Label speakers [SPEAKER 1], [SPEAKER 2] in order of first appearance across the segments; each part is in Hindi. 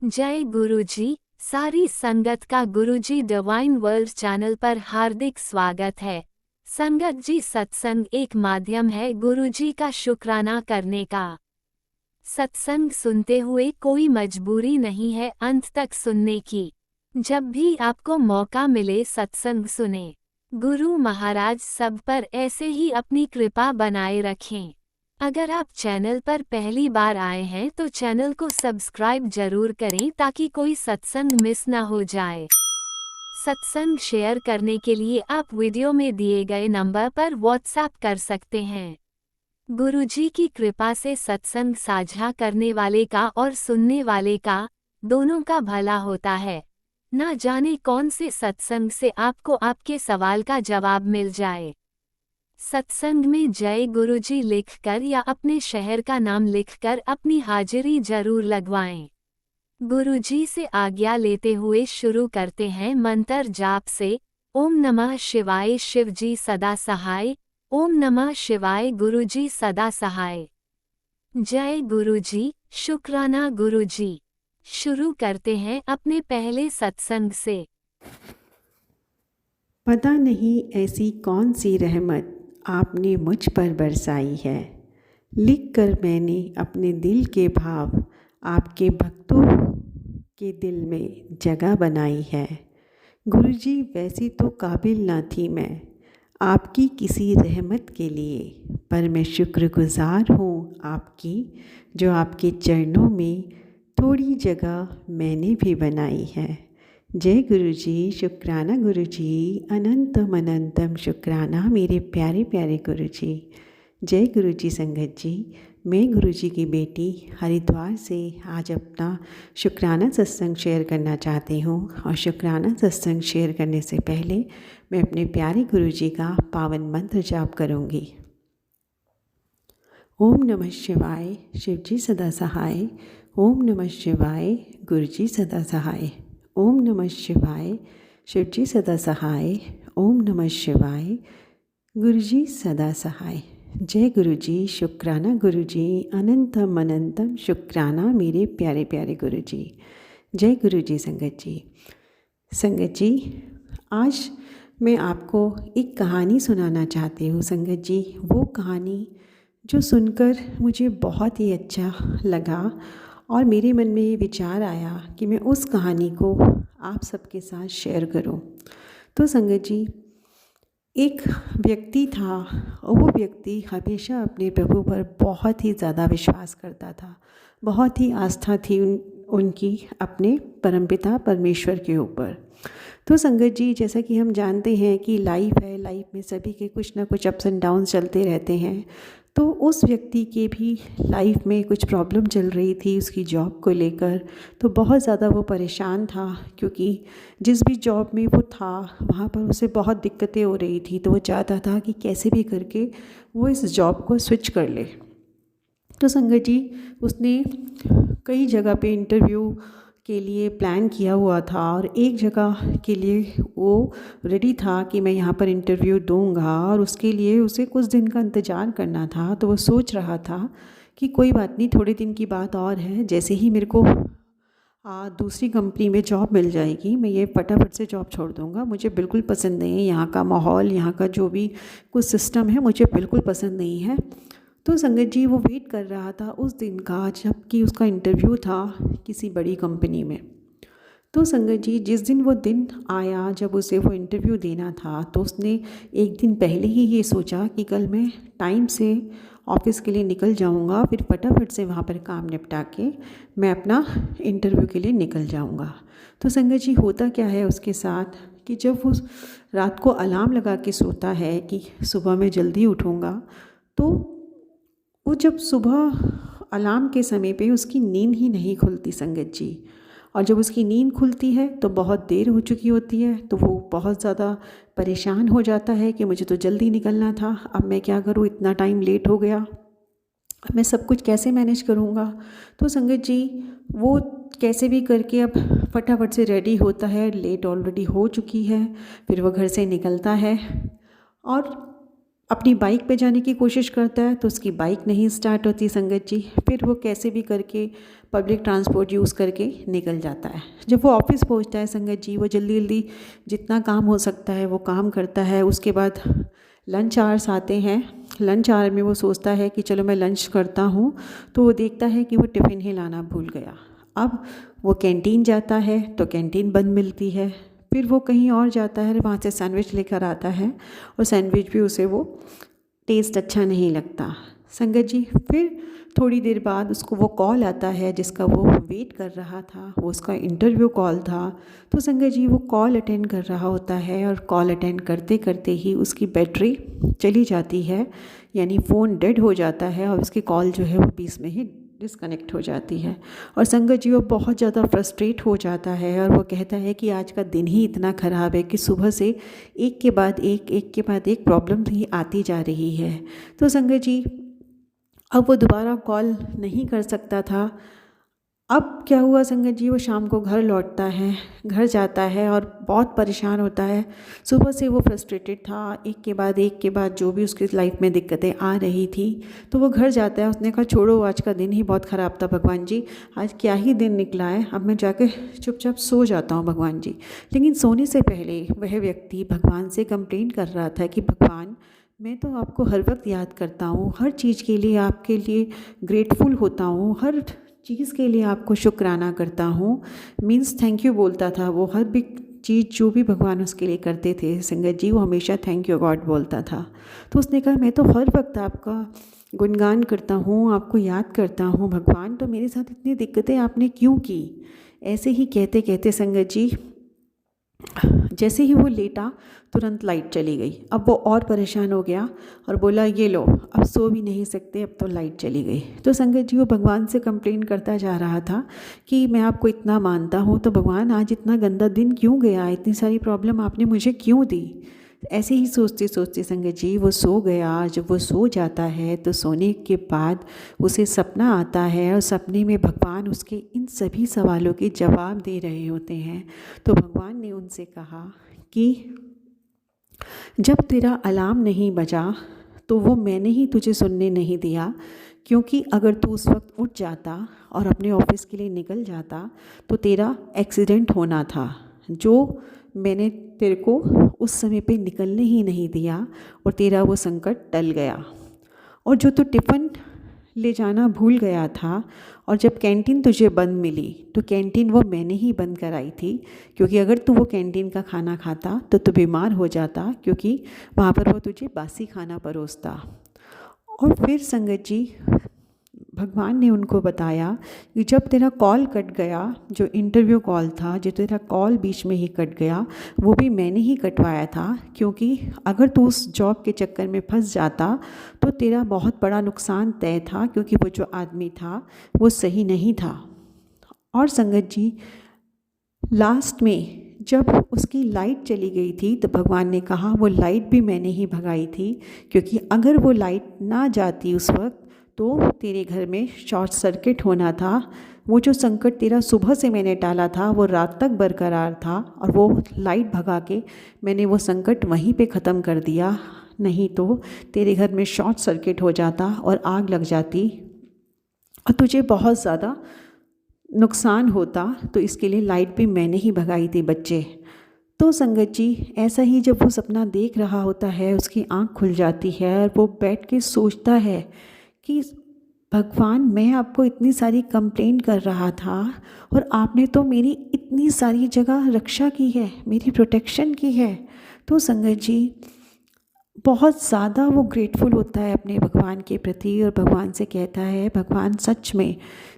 [SPEAKER 1] जय गुरुजी। सारी संगत का गुरुजी डिवाइन वर्ल्ड चैनल पर हार्दिक स्वागत है। संगत जी, सत्संग एक माध्यम है गुरुजी का शुक्राना करने का। सत्संग सुनते हुए कोई मजबूरी नहीं है अंत तक सुनने की। जब भी आपको मौका मिले सत्संग सुने। गुरु महाराज सब पर ऐसे ही अपनी कृपा बनाए रखें। अगर आप चैनल पर पहली बार आए हैं तो चैनल को सब्सक्राइब जरूर करें ताकि कोई सत्संग मिस ना हो जाए। सत्संग शेयर करने के लिए आप वीडियो में दिए गए नंबर पर व्हाट्सएप कर सकते हैं। गुरुजी की कृपा से सत्संग साझा करने वाले का और सुनने वाले का दोनों का भला होता है। ना जाने कौन से सत्संग से आपको आपके सवाल का जवाब मिल जाए। सत्संग में जय गुरुजी लिखकर या अपने शहर का नाम लिखकर अपनी हाजिरी जरूर लगवाएं। गुरुजी से आज्ञा लेते हुए शुरू करते हैं मंत्र जाप से। ओम नमः शिवाय शिवजी सदा सहाय। ओम नमः शिवाय गुरुजी सदा सहाय। जय गुरुजी, शुक्राना गुरुजी। शुरू करते हैं अपने पहले सत्संग से।
[SPEAKER 2] पता नहीं ऐसी कौन सी रहमत आपने मुझ पर बरसाई है। लिख कर मैंने अपने दिल के भाव आपके भक्तों के दिल में जगह बनाई है। गुरुजी, वैसी तो काबिल ना थी मैं आपकी किसी रहमत के लिए, पर मैं शुक्रगुज़ार हूँ आपकी, जो आपके चरणों में थोड़ी जगह मैंने भी बनाई है। जय गुरुजी, शुक्राना गुरुजी, अनंतम अनंतम शुक्राना मेरे प्यारे प्यारे गुरुजी। जय गुरुजी संगत जी, मैं गुरुजी की बेटी हरिद्वार से आज अपना शुक्राना सत्संग शेयर करना चाहती हूँ। और शुक्राना सत्संग शेयर करने से पहले मैं अपने प्यारे गुरुजी का पावन मंत्र जाप करूँगी। ओम नमः शिवाय, शिवजी सदा सहाय। ओम नमः शिवाय, गुरुजी सदा सहाय। ओम नमः शिवाय, शिवजी सदा सहाय। ओम नमः शिवाय, गुरुजी सदा सहाय। जय गुरुजी, शुक्राना गुरुजी, अनंतम अनंतम शुक्राना मेरे प्यारे प्यारे गुरुजी। जय गुरुजी संगत जी। संगत जी, आज मैं आपको एक कहानी सुनाना चाहती हूँ संगत जी। वो कहानी जो सुनकर मुझे बहुत ही अच्छा लगा और मेरे मन में ये विचार आया कि मैं उस कहानी को आप सबके साथ शेयर करूं। तो संगत जी, एक व्यक्ति था और वो व्यक्ति हमेशा अपने प्रभु पर बहुत ही ज़्यादा विश्वास करता था। बहुत ही आस्था थी उनकी अपने परमपिता परमेश्वर के ऊपर। तो संगत जी, जैसा कि हम जानते हैं कि लाइफ है, लाइफ में सभी के कुछ ना कुछ अप्स एंड डाउन्स चलते रहते हैं। तो उस व्यक्ति के भी लाइफ में कुछ प्रॉब्लम चल रही थी उसकी जॉब को लेकर। तो बहुत ज़्यादा वो परेशान था, क्योंकि जिस भी जॉब में वो था वहाँ पर उसे बहुत दिक्कतें हो रही थी। तो वो चाहता था कि कैसे भी करके वो इस जॉब को स्विच कर ले। तो संगत जी, उसने कई जगह पे इंटरव्यू के लिए प्लान किया हुआ था और एक जगह के लिए वो रेडी था कि मैं यहाँ पर इंटरव्यू दूंगा, और उसके लिए उसे कुछ दिन का इंतज़ार करना था। तो वो सोच रहा था कि कोई बात नहीं, थोड़े दिन की बात और है, जैसे ही मेरे को दूसरी कंपनी में जॉब मिल जाएगी मैं ये फटाफट से जॉब छोड़ दूंगा। मुझे बिल्कुल पसंद नहीं है यहाँ का माहौल, यहाँ का जो भी कुछ सिस्टम है मुझे बिल्कुल पसंद नहीं है। तो संगत जी, वो वेट कर रहा था उस दिन का जबकि उसका इंटरव्यू था किसी बड़ी कंपनी में। तो संगत जी, जिस दिन वो दिन आया जब उसे वो इंटरव्यू देना था, तो उसने एक दिन पहले ही ये सोचा कि कल मैं टाइम से ऑफिस के लिए निकल जाऊंगा, फिर फटाफट से वहाँ पर काम निपटा के मैं अपना इंटरव्यू के लिए निकल जाऊंगा। तो संगत जी, होता क्या है उसके साथ कि जब वो रात को अलार्म लगा के सोता है कि सुबह मैं जल्दी उठूँगा, तो वो जब सुबह अलार्म के समय पे उसकी नींद ही नहीं खुलती संगत जी। और जब उसकी नींद खुलती है तो बहुत देर हो चुकी होती है। तो वो बहुत ज़्यादा परेशान हो जाता है कि मुझे तो जल्दी निकलना था, अब मैं क्या करूँ, इतना टाइम लेट हो गया, अब मैं सब कुछ कैसे मैनेज करूँगा। तो संगत जी, वो कैसे भी करके अब फटाफट से रेडी होता है, लेट ऑलरेडी हो चुकी है। फिर वो घर से निकलता है और अपनी बाइक पे जाने की कोशिश करता है तो उसकी बाइक नहीं स्टार्ट होती संगत जी। फिर वो कैसे भी करके पब्लिक ट्रांसपोर्ट यूज़ करके निकल जाता है। जब वो ऑफिस पहुंचता है संगत जी, वो जल्दी जल्दी जितना काम हो सकता है वो काम करता है। उसके बाद लंच आवर्स आते हैं। लंच आवर में वो सोचता है कि चलो मैं लंच करता हूँ, तो वो देखता है कि वो टिफ़िन ही लाना भूल गया। अब वो कैंटीन जाता है तो कैंटीन बंद मिलती है। फिर वो कहीं और जाता है, वहाँ से सैंडविच लेकर आता है और सैंडविच भी उसे वो टेस्ट अच्छा नहीं लगता संगत जी। फिर थोड़ी देर बाद उसको वो कॉल आता है जिसका वो वेट कर रहा था, वो उसका इंटरव्यू कॉल था। तो संगत जी वो कॉल अटेंड कर रहा होता है और कॉल अटेंड करते करते ही उसकी बैटरी चली जाती है, यानी फ़ोन डेड हो जाता है और उसकी कॉल जो है वो बीच में ही डिस्कनेक्ट हो जाती है। और संगत जी वो बहुत ज़्यादा फ्रस्ट्रेट हो जाता है और वो कहता है कि आज का दिन ही इतना ख़राब है कि सुबह से एक के बाद एक प्रॉब्लम ही आती जा रही है। तो संगत जी अब वो दोबारा कॉल नहीं कर सकता था। अब क्या हुआ संगत जी, वो शाम को घर लौटता है, घर जाता है और बहुत परेशान होता है। सुबह से वो फ्रस्ट्रेटेड था, एक के बाद जो भी उसकी लाइफ में दिक्कतें आ रही थी। तो वो घर जाता है, उसने कहा छोड़ो आज का दिन ही बहुत ख़राब था भगवान जी, आज क्या ही दिन निकला है, अब मैं जाकर चुपचाप सो जाता हूँ भगवान जी। लेकिन सोने से पहले वह व्यक्ति भगवान से कंप्लेंट कर रहा था कि भगवान मैं तो आपको हर वक्त याद करता हूँ, हर चीज़ के लिए आपके लिए ग्रेटफुल होता हूँ, हर चीज़ के लिए आपको शुक्राना करता हूँ। मीन्स थैंक यू बोलता था वो, हर भी चीज़ जो भी भगवान उसके लिए करते थे संगत जी वो हमेशा थैंक यू गॉड बोलता था। तो उसने कहा मैं तो हर वक्त आपका गुणगान करता हूँ, आपको याद करता हूँ भगवान, तो मेरे साथ इतनी दिक्कतें आपने क्यों की। ऐसे ही कहते कहते संगत जी जैसे ही वो लेटा तुरंत लाइट चली गई। अब वो और परेशान हो गया और बोला ये लो अब सो भी नहीं सकते, अब तो लाइट चली गई। तो संगत जी वो भगवान से कंप्लेन करता जा रहा था कि मैं आपको इतना मानता हूँ तो भगवान आज इतना गंदा दिन क्यों गया, इतनी सारी प्रॉब्लम आपने मुझे क्यों दी। ऐसे ही सोचते सोचते संगत जी वो सो गया। जब वो सो जाता है तो सोने के बाद उसे सपना आता है और सपने में भगवान उसके इन सभी सवालों के जवाब दे रहे होते हैं। तो भगवान ने उनसे कहा कि जब तेरा अलार्म नहीं बजा तो वो मैंने ही तुझे सुनने नहीं दिया, क्योंकि अगर तू उस वक्त उठ जाता और अपने ऑफिस के लिए निकल जाता तो तेरा एक्सीडेंट होना था, जो मैंने तेरे को उस समय पे निकलने ही नहीं दिया और तेरा वो संकट टल गया। और जो तू टिफ़िन ले जाना भूल गया था और जब कैंटीन तुझे बंद मिली तो कैंटीन वो मैंने ही बंद कराई थी, क्योंकि अगर तू वो कैंटीन का खाना खाता तो तू बीमार हो जाता, क्योंकि वहाँ पर वो तुझे बासी खाना परोसता। और फिर संगत जी भगवान ने उनको बताया कि जब तेरा कॉल कट गया, जो इंटरव्यू कॉल था, जो तेरा कॉल बीच में ही कट गया, वो भी मैंने ही कटवाया था, क्योंकि अगर तू उस जॉब के चक्कर में फंस जाता तो तेरा बहुत बड़ा नुकसान तय था, क्योंकि वो जो आदमी था वो सही नहीं था। और संगत जी लास्ट में जब उसकी लाइट चली गई थी तो भगवान ने कहा वो लाइट भी मैंने ही भगाई थी, क्योंकि अगर वो लाइट ना जाती उस वक्त तो तेरे घर में शॉर्ट सर्किट होना था। वो जो संकट तेरा सुबह से मैंने टाला था वो रात तक बरकरार था, और वो लाइट भगा के मैंने वो संकट वहीं पे ख़त्म कर दिया, नहीं तो तेरे घर में शॉर्ट सर्किट हो जाता और आग लग जाती और तुझे बहुत ज़्यादा नुकसान होता। तो इसके लिए लाइट भी मैंने ही भगाई थी बच्चे। तो संगत जी ऐसा ही जब वो सपना देख रहा होता है उसकी आँख खुल जाती है और वो बैठ के सोचता है कि भगवान मैं आपको इतनी सारी कंप्लेंट कर रहा था और आपने तो मेरी इतनी सारी जगह रक्षा की है, मेरी प्रोटेक्शन की है। तो संगत जी बहुत ज़्यादा वो ग्रेटफुल होता है अपने भगवान के प्रति और भगवान से कहता है भगवान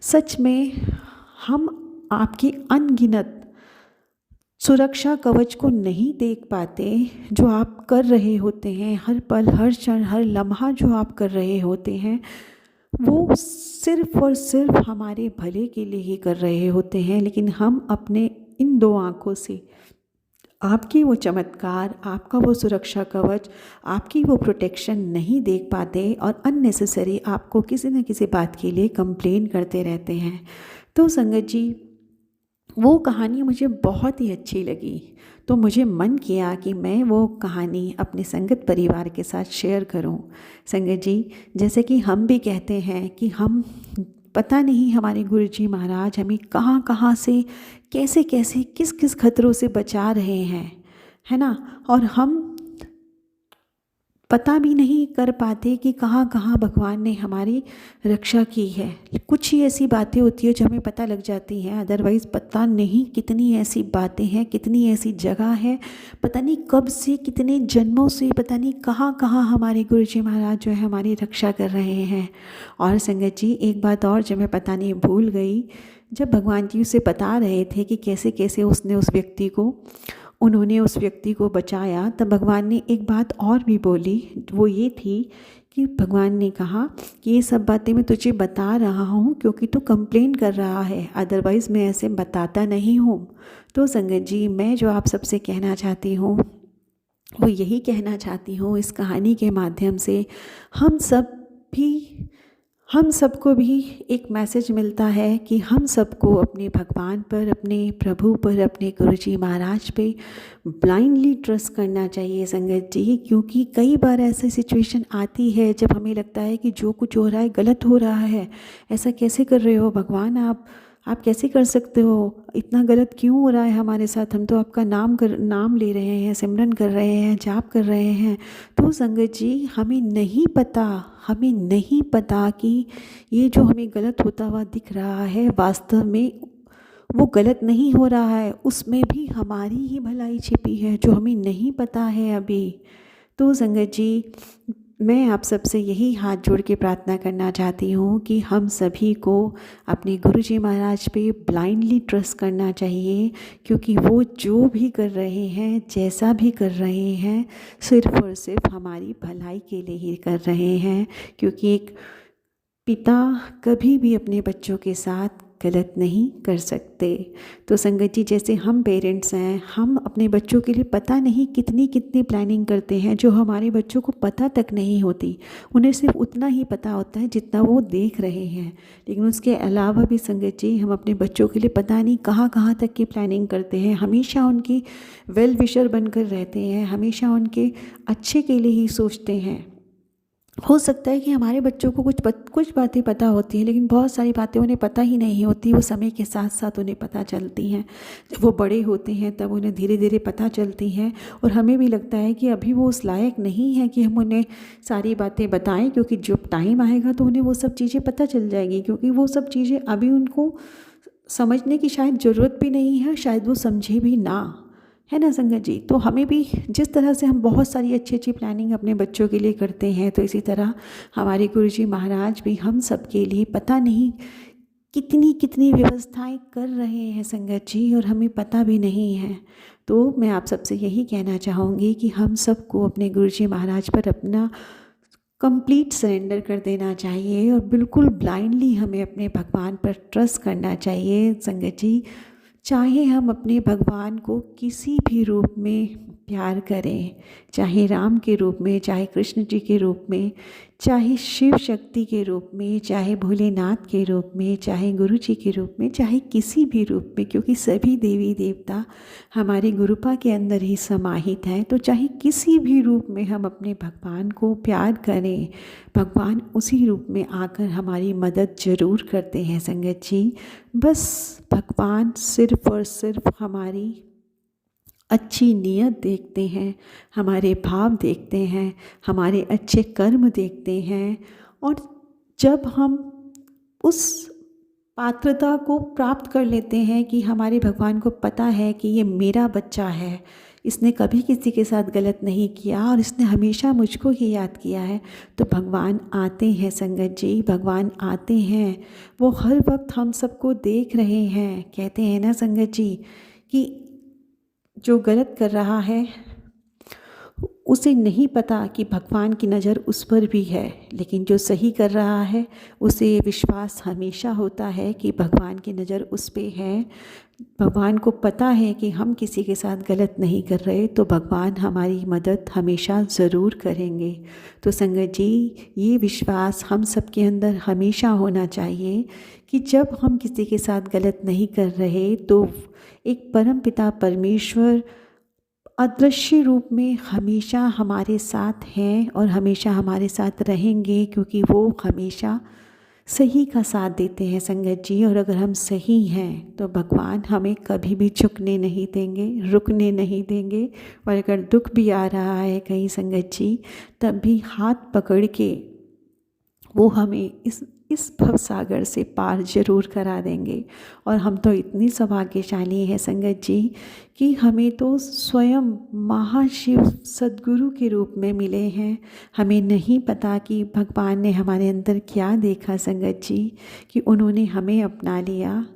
[SPEAKER 2] सच में हम आपकी अनगिनत सुरक्षा कवच को नहीं देख पाते जो आप कर रहे होते हैं, हर पल हर क्षण हर लम्हा जो आप कर रहे होते हैं वो सिर्फ़ और सिर्फ हमारे भले के लिए ही कर रहे होते हैं। लेकिन हम अपने इन दो आँखों से आपकी वो चमत्कार, आपका वो सुरक्षा कवच, आपकी वो प्रोटेक्शन नहीं देख पाते और अननेसेसरी आपको किसी न किसी बात के लिए कंप्लेन करते रहते हैं। तो संगत जी वो कहानी मुझे बहुत ही अच्छी लगी, तो मुझे मन किया कि मैं वो कहानी अपने संगत परिवार के साथ शेयर करूं। संगत जी, जैसे कि हम भी कहते हैं कि हम पता नहीं हमारे गुरुजी महाराज हमें कहाँ कहाँ से कैसे कैसे किस किस खतरों से बचा रहे हैं, है ना। और हम पता भी नहीं कर पाते कि कहाँ कहाँ भगवान ने हमारी रक्षा की है। कुछ ही ऐसी बातें होती है जो हमें पता लग जाती हैं, अदरवाइज़ पता नहीं कितनी ऐसी बातें हैं, कितनी ऐसी जगह है, पता नहीं कब से कितने जन्मों से पता नहीं कहाँ कहाँ हमारे गुरुजी महाराज जो है हमारी रक्षा कर रहे हैं। और संगत जी, एक बात और जो मैं पता नहीं भूल गई, जब भगवान जी उसे बता रहे थे कि कैसे कैसे उन्होंने उस व्यक्ति को बचाया, तब भगवान ने एक बात और भी बोली। वो ये थी कि भगवान ने कहा कि ये सब बातें मैं तुझे बता रहा हूँ क्योंकि तू कंप्लेन कर रहा है, अदरवाइज़ मैं ऐसे बताता नहीं हूँ। तो संगत जी, मैं जो आप सबसे कहना चाहती हूँ वो यही कहना चाहती हूँ इस कहानी के माध्यम से, हम सबको भी एक मैसेज मिलता है कि हम सबको अपने भगवान पर, अपने प्रभु पर, अपने गुरुजी महाराज पे ब्लाइंडली ट्रस्ट करना चाहिए संगत जी। क्योंकि कई बार ऐसी सिचुएशन आती है जब हमें लगता है कि जो कुछ हो रहा है गलत हो रहा है, ऐसा कैसे कर रहे हो भगवान, आप कैसे कर सकते हो, इतना गलत क्यों हो रहा है हमारे साथ, हम तो आपका नाम ले रहे हैं, सिमरन कर रहे हैं, जाप कर रहे हैं। तो संगत जी, हमें नहीं पता कि ये जो हमें गलत होता हुआ दिख रहा है वास्तव में वो गलत नहीं हो रहा है, उसमें भी हमारी ही भलाई छिपी है जो हमें नहीं पता है अभी। तो संगत जी, मैं आप सबसे यही हाथ जोड़ के प्रार्थना करना चाहती हूँ कि हम सभी को अपने गुरुजी महाराज पे ब्लाइंडली ट्रस्ट करना चाहिए, क्योंकि वो जो भी कर रहे हैं, जैसा भी कर रहे हैं, सिर्फ़ और सिर्फ हमारी भलाई के लिए ही कर रहे हैं। क्योंकि एक पिता कभी भी अपने बच्चों के साथ गलत नहीं कर सकते। तो संगत जी, जैसे हम पेरेंट्स हैं, हम अपने बच्चों के लिए पता नहीं कितनी कितनी प्लानिंग करते हैं जो हमारे बच्चों को पता तक नहीं होती। उन्हें सिर्फ उतना ही पता होता है जितना वो देख रहे हैं, लेकिन उसके अलावा भी संगत जी, हम अपने बच्चों के लिए पता नहीं कहाँ कहाँ तक की प्लानिंग करते हैं, हमेशा उनकी वेल विशर बनकर रहते हैं, हमेशा उनके अच्छे के लिए ही सोचते हैं। हो सकता है कि हमारे बच्चों को कुछ बातें पता होती हैं, लेकिन बहुत सारी बातें उन्हें पता ही नहीं होती, वो समय के साथ साथ उन्हें पता चलती हैं। जब वो बड़े होते हैं तब उन्हें धीरे धीरे पता चलती हैं, और हमें भी लगता है कि अभी वो उस लायक नहीं है कि हम उन्हें सारी बातें बताएं, क्योंकि जब टाइम आएगा तो उन्हें वो सब चीज़ें पता चल जाएगी, क्योंकि वो सब चीज़ें अभी उनको समझने की शायद ज़रूरत भी नहीं है, शायद वो समझे भी ना, है ना संगत जी। तो हमें भी जिस तरह से हम बहुत सारी अच्छी अच्छी प्लानिंग अपने बच्चों के लिए करते हैं, तो इसी तरह हमारे गुरुजी महाराज भी हम सब के लिए पता नहीं कितनी कितनी व्यवस्थाएं कर रहे हैं संगत जी, और हमें पता भी नहीं है। तो मैं आप सबसे यही कहना चाहूँगी कि हम सबको अपने गुरुजी महाराज पर अपना कंप्लीट सरेंडर कर देना चाहिए, और बिल्कुल ब्लाइंडली हमें अपने भगवान पर ट्रस्ट करना चाहिए संगत जी। चाहे हम अपने भगवान को किसी भी रूप में प्यार करें, चाहे राम के रूप में, चाहे कृष्ण जी के रूप में, चाहे शिव शक्ति के रूप में, चाहे भोलेनाथ के रूप में, चाहे गुरु जी के रूप में, चाहे किसी भी रूप में, क्योंकि सभी देवी देवता हमारे गुरुपा के अंदर ही समाहित हैं। तो चाहे किसी भी रूप में हम अपने भगवान को प्यार करें, भगवान उसी रूप में आकर हमारी मदद ज़रूर करते हैं संगत जी। बस भगवान सिर्फ़ और सिर्फ हमारी अच्छी नीयत देखते हैं, हमारे भाव देखते हैं, हमारे अच्छे कर्म देखते हैं। और जब हम उस पात्रता को प्राप्त कर लेते हैं कि हमारे भगवान को पता है कि ये मेरा बच्चा है, इसने कभी किसी के साथ गलत नहीं किया और इसने हमेशा मुझको ही याद किया है, तो भगवान आते हैं संगत जी, भगवान आते हैं। वो हर वक्त हम सबको देख रहे हैं। कहते हैं ना संगत जी कि जो गलत कर रहा है उसे नहीं पता कि भगवान की नज़र उस पर भी है, लेकिन जो सही कर रहा है उसे ये विश्वास हमेशा होता है कि भगवान की नज़र उस पे है। भगवान को पता है कि हम किसी के साथ गलत नहीं कर रहे, तो भगवान हमारी मदद हमेशा ज़रूर करेंगे। तो संगत जी, ये विश्वास हम सबके अंदर हमेशा होना चाहिए कि जब हम किसी के साथ गलत नहीं कर रहे तो एक परमपिता परमेश्वर अदृश्य रूप में हमेशा हमारे साथ हैं और हमेशा हमारे साथ रहेंगे, क्योंकि वो हमेशा सही का साथ देते हैं संगत जी। और अगर हम सही हैं तो भगवान हमें कभी भी झुकने नहीं देंगे, रुकने नहीं देंगे। और अगर दुख भी आ रहा है कहीं संगत जी, तब भी हाथ पकड़ के वो हमें इस भवसागर से पार जरूर करा देंगे। और हम तो इतनी सौभाग्यशाली हैं संगत जी कि हमें तो स्वयं महाशिव सद्गुरु के रूप में मिले हैं। हमें नहीं पता कि भगवान ने हमारे अंदर क्या देखा संगत जी कि उन्होंने हमें अपना लिया।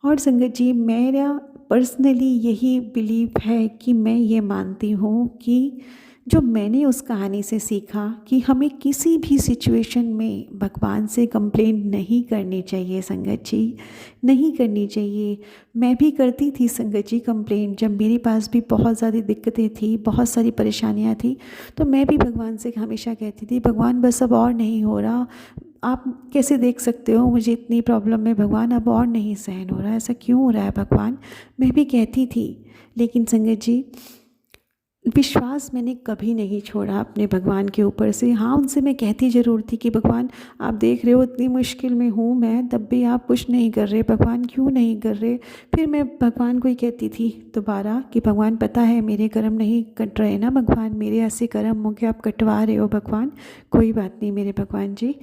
[SPEAKER 2] और संगत जी, मेरा पर्सनली यही बिलीव है कि मैं ये मानती हूँ कि जो मैंने उस कहानी से सीखा कि हमें किसी भी सिचुएशन में भगवान से कंप्लेंट नहीं करनी चाहिए संगत जी, नहीं करनी चाहिए। मैं भी करती थी संगत जी कंप्लेंट, जब मेरे पास भी बहुत ज़्यादा दिक्कतें थी, बहुत सारी परेशानियां थी, तो मैं भी भगवान से हमेशा कहती थी, भगवान बस अब और नहीं हो रहा, आप कैसे देख सकते हो मुझे इतनी प्रॉब्लम में, भगवान अब और नहीं सहन हो रहा, ऐसा क्यों हो रहा है भगवान, मैं भी कहती थी। लेकिन संगत जी, विश्वास मैंने कभी नहीं छोड़ा अपने भगवान के ऊपर से। हाँ, उनसे मैं कहती ज़रूर थी कि भगवान आप देख रहे हो इतनी मुश्किल में हूँ मैं, तब भी आप कुछ नहीं कर रहे, भगवान क्यों नहीं कर रहे। फिर मैं भगवान को ही कहती थी दोबारा कि भगवान पता है मेरे कर्म नहीं कट रहे ना, भगवान मेरे ऐसे कर्म हो के आप कटवा रहे हो भगवान, कोई बात नहीं मेरे भगवान जी,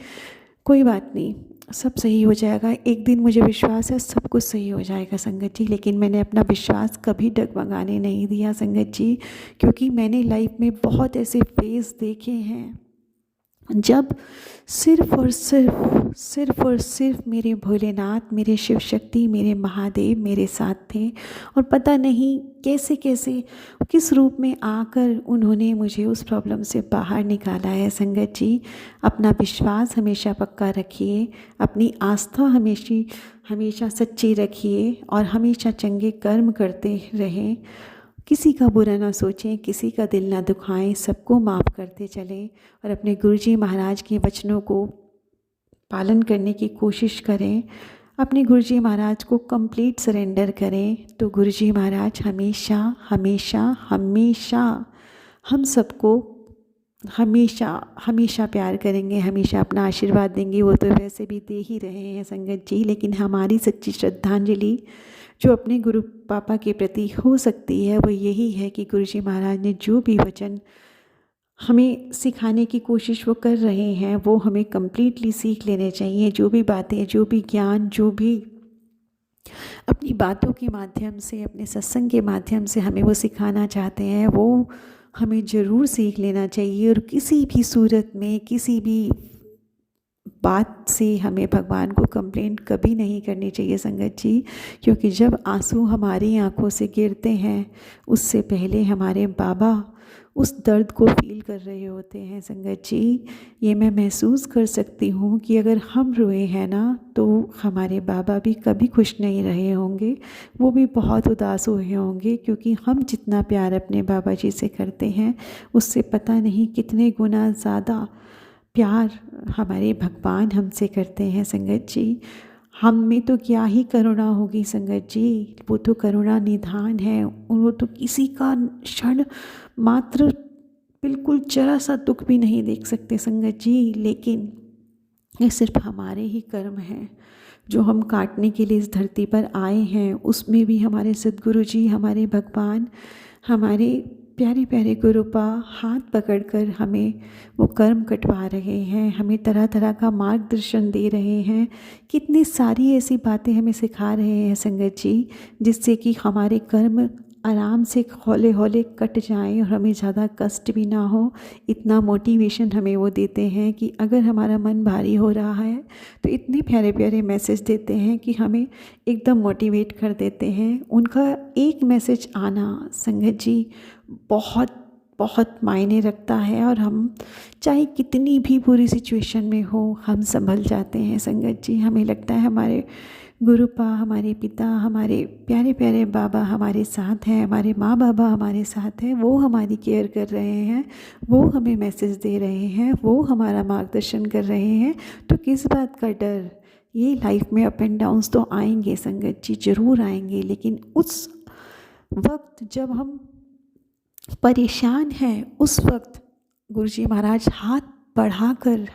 [SPEAKER 2] कोई बात नहीं, सब सही हो जाएगा, एक दिन मुझे विश्वास है सब कुछ सही हो जाएगा संगत जी। लेकिन मैंने अपना विश्वास कभी डगमगाने नहीं दिया संगत जी, क्योंकि मैंने लाइफ में बहुत ऐसे फेज़ देखे हैं जब सिर्फ और सिर्फ मेरे भोलेनाथ, मेरे शिव शक्ति, मेरे महादेव मेरे साथ थे। और पता नहीं कैसे कैसे किस रूप में आकर उन्होंने मुझे उस प्रॉब्लम से बाहर निकाला है संगत जी। अपना विश्वास हमेशा पक्का रखिए, अपनी आस्था हमेशा सच्ची रखिए और हमेशा चंगे कर्म करते रहें। किसी का बुरा ना सोचें, किसी का दिल ना दुखाएं, सबको माफ़ करते चलें और अपने गुरुजी महाराज के वचनों को पालन करने की कोशिश करें। अपने गुरुजी महाराज को कंप्लीट सरेंडर करें, तो गुरुजी महाराज हमेशा हमेशा हमेशा हम सबको हमेशा प्यार करेंगे, हमेशा अपना आशीर्वाद देंगे। वो तो वैसे भी दे ही रहे हैं संगत जी, लेकिन हमारी सच्ची श्रद्धांजलि जो अपने गुरु पापा के प्रति हो सकती है वो यही है कि गुरुजी महाराज ने जो भी वचन हमें सिखाने की कोशिश वो कर रहे हैं वो हमें कम्प्लीटली सीख लेने चाहिए। जो भी बातें, जो भी ज्ञान, जो भी अपनी बातों के माध्यम से, अपने सत्संग के माध्यम से हमें वो सिखाना चाहते हैं, वो हमें ज़रूर सीख लेना चाहिए। और किसी भी सूरत में, किसी भी बात से हमें भगवान को कंप्लेंट कभी नहीं करनी चाहिए संगत जी, क्योंकि जब आंसू हमारी आंखों से गिरते हैं उससे पहले हमारे बाबा उस दर्द को फील कर रहे होते हैं संगत जी। ये मैं महसूस कर सकती हूँ कि अगर हम रोए हैं ना तो हमारे बाबा भी कभी खुश नहीं रहे होंगे, वो भी बहुत उदास हुए होंगे, क्योंकि हम जितना प्यार अपने बाबा जी से करते हैं उससे पता नहीं कितने गुना ज़्यादा प्यार हमारे भगवान हमसे करते हैं संगत जी। हम में तो क्या ही करुणा होगी संगत जी, वो तो करुणा निधान है, वो तो किसी का क्षण मात्र बिल्कुल जरा सा दुख भी नहीं देख सकते संगत जी। लेकिन ये सिर्फ हमारे ही कर्म हैं जो हम काटने के लिए इस धरती पर आए हैं। उसमें भी हमारे सद्गुरु जी, हमारे भगवान, हमारे प्यारे प्यारे गुरुपा हाथ पकड़कर हमें वो कर्म कटवा रहे हैं, हमें तरह तरह का मार्गदर्शन दे रहे हैं, कितनी सारी ऐसी बातें हमें सिखा रहे हैं संगत जी, जिससे कि हमारे कर्म आराम से हौले हौले कट जाएं और हमें ज़्यादा कष्ट भी ना हो। इतना मोटिवेशन हमें वो देते हैं कि अगर हमारा मन भारी हो रहा है तो इतने प्यारे प्यारे मैसेज देते हैं कि हमें एकदम मोटिवेट कर देते हैं। उनका एक मैसेज आना संगत जी बहुत बहुत मायने रखता है और हम चाहे कितनी भी बुरी सिचुएशन में हो हम संभल जाते हैं संगत जी। हमें लगता है हमारे गुरुपा, हमारे पिता, हमारे प्यारे प्यारे बाबा हमारे साथ हैं, हमारे माँ बाबा हमारे साथ हैं, वो हमारी केयर कर रहे हैं, वो हमें मैसेज दे रहे हैं, वो हमारा मार्गदर्शन कर रहे हैं, तो किस बात का डर। ये लाइफ में अप एंड डाउन्स तो आएंगे संगत जी, ज़रूर आएंगे, लेकिन उस वक्त जब हम परेशान हैं उस वक्त गुरुजी महाराज हाथ बढ़ाकर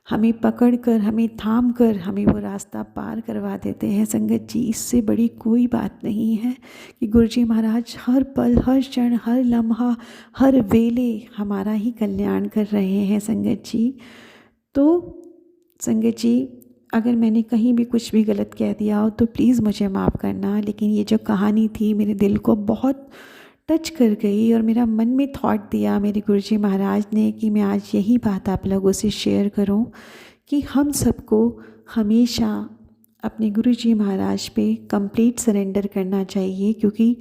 [SPEAKER 2] हमें पकड़कर, हमें थाम कर हमें वो रास्ता पार करवा देते हैं संगत जी। इससे बड़ी कोई बात नहीं है कि गुरुजी महाराज हर पल, हर क्षण, हर लम्हा, हर वेले हमारा ही कल्याण कर रहे हैं संगत जी। तो संगत जी, अगर मैंने कहीं भी कुछ भी गलत कह दिया हो तो प्लीज़ मुझे माफ़ करना, लेकिन ये जो कहानी थी मेरे दिल को बहुत टच कर गई और मेरा मन में थॉट दिया मेरे गुरुजी महाराज ने कि मैं आज यही बात आप लोगों से शेयर करूं कि हम सबको हमेशा अपने गुरुजी महाराज पे कंप्लीट सरेंडर करना चाहिए। क्योंकि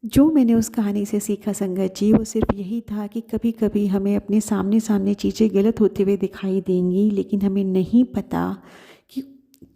[SPEAKER 2] जो मैंने उस कहानी से सीखा संगत जी, वो सिर्फ यही था कि कभी कभी हमें अपने सामने सामने चीज़ें गलत होते हुए दिखाई देंगी, लेकिन हमें नहीं पता कि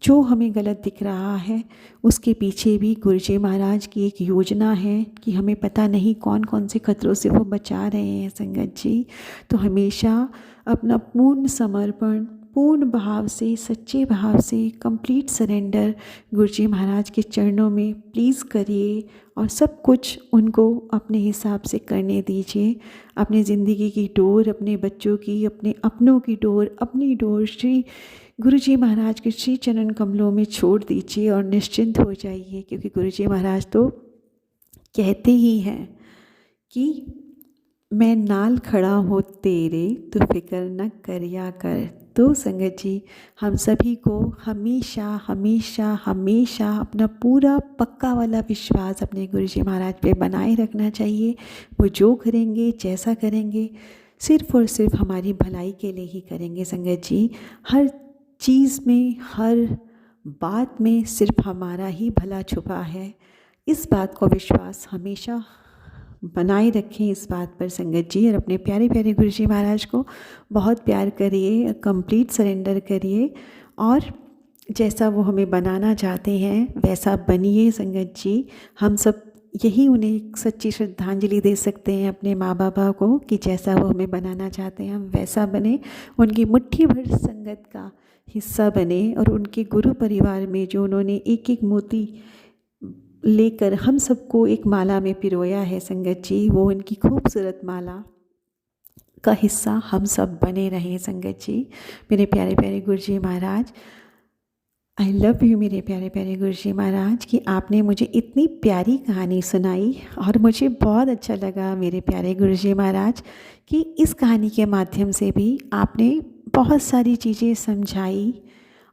[SPEAKER 2] जो हमें गलत दिख रहा है उसके पीछे भी गुरुजी महाराज की एक योजना है कि हमें पता नहीं कौन कौन से खतरों से वो बचा रहे हैं संगत जी। तो हमेशा अपना पूर्ण समर्पण, पूर्ण भाव से, सच्चे भाव से कंप्लीट सरेंडर गुरुजी महाराज के चरणों में प्लीज़ करिए और सब कुछ उनको अपने हिसाब से करने दीजिए। अपनी ज़िंदगी की डोर, अपने बच्चों की, अपने अपनों की डोर, अपनी डोर श्री गुरुजी महाराज के श्री चरण कमलों में छोड़ दीजिए और निश्चिंत हो जाइए। क्योंकि गुरुजी महाराज तो कहते ही हैं कि मैं नाल खड़ा हो तेरे, तो फिक्र न करिया कर। तो संगत जी, हम सभी को हमेशा हमेशा हमेशा अपना पूरा पक्का वाला विश्वास अपने गुरुजी महाराज पे बनाए रखना चाहिए। वो जो करेंगे, जैसा करेंगे, सिर्फ़ और सिर्फ हमारी भलाई के लिए ही करेंगे संगत जी। हर चीज़ में, हर बात में सिर्फ हमारा ही भला छुपा है। इस बात को विश्वास हमेशा बनाए रखें इस बात पर संगत जी, और अपने प्यारे प्यारे गुरुजी महाराज को बहुत प्यार करिए, कंप्लीट सरेंडर करिए और जैसा वो हमें बनाना चाहते हैं वैसा बनिए संगत जी। हम सब यही उन्हें एक सच्ची श्रद्धांजलि दे सकते हैं अपने माँ बाबा को कि जैसा वो हमें बनाना चाहते हैं हम वैसा बने, उनकी मुट्ठी भर संगत का हिस्सा बने और उनके गुरु परिवार में जो उन्होंने एक एक मोती लेकर हम सबको एक माला में पिरोया है संगत जी, वो उनकी खूबसूरत माला का हिस्सा हम सब बने रहें संगत जी। मेरे प्यारे प्यारे गुरुजी महाराज, आई लव यू मेरे प्यारे प्यारे गुरुजी महाराज कि आपने मुझे इतनी प्यारी कहानी सुनाई। और मुझे बहुत अच्छा लगा मेरे प्यारे गुरुजी महाराज कि इस कहानी के माध्यम से भी आपने बहुत सारी चीज़ें समझाई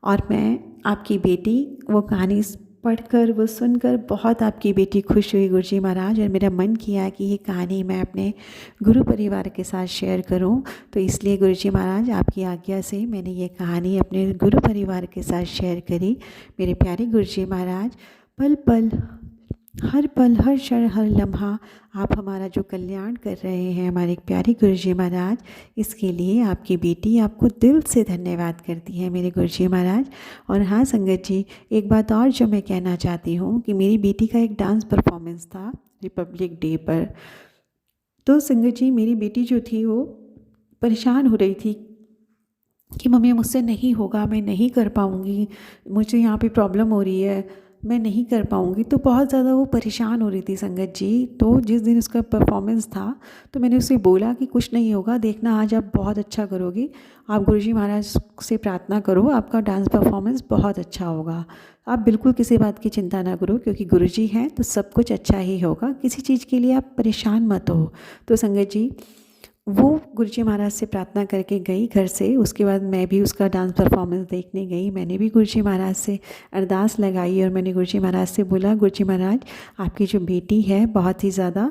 [SPEAKER 2] और मैं आपकी बेटी वो कहानी पढ़कर, वो सुनकर बहुत आपकी बेटी खुश हुई गुरुजी महाराज, और मेरा मन किया कि ये कहानी मैं अपने गुरु परिवार के साथ शेयर करूं। तो इसलिए गुरुजी महाराज आपकी आज्ञा से मैंने ये कहानी अपने गुरु परिवार के साथ शेयर करी। मेरे प्यारे गुरुजी महाराज, पल पल, हर पल, हर क्षण, हर लम्हा आप हमारा जो कल्याण कर रहे हैं हमारे प्यारे गुरुजी महाराज, इसके लिए आपकी बेटी आपको दिल से धन्यवाद करती है मेरे गुरुजी महाराज। और हाँ संगत जी, एक बात और जो मैं कहना चाहती हूँ कि मेरी बेटी का एक डांस परफॉर्मेंस था रिपब्लिक डे पर। तो संगत जी, मेरी बेटी जो थी वो परेशान हो रही थी कि मम्मी मुझसे नहीं होगा, मैं नहीं कर पाऊँगी, मुझे यहाँ पे प्रॉब्लम हो रही है, मैं नहीं कर पाऊँगी। तो बहुत ज़्यादा वो परेशान हो रही थी संगत जी। तो जिस दिन उसका परफॉर्मेंस था तो मैंने उसे बोला कि कुछ नहीं होगा, देखना आज आप बहुत अच्छा करोगी, आप गुरुजी महाराज से प्रार्थना करो, आपका डांस परफॉर्मेंस बहुत अच्छा होगा, आप बिल्कुल किसी बात की चिंता ना करो, क्योंकि गुरुजी हैं तो सब कुछ अच्छा ही होगा, किसी चीज़ के लिए आप परेशान मत हो। तो संगत जी, वो गुरुजी महाराज से प्रार्थना करके गई घर से। उसके बाद मैं भी उसका डांस परफॉर्मेंस देखने गई। मैंने भी गुरुजी महाराज से अरदास लगाई और मैंने गुरुजी महाराज से बोला, गुरुजी महाराज आपकी जो बेटी है बहुत ही ज़्यादा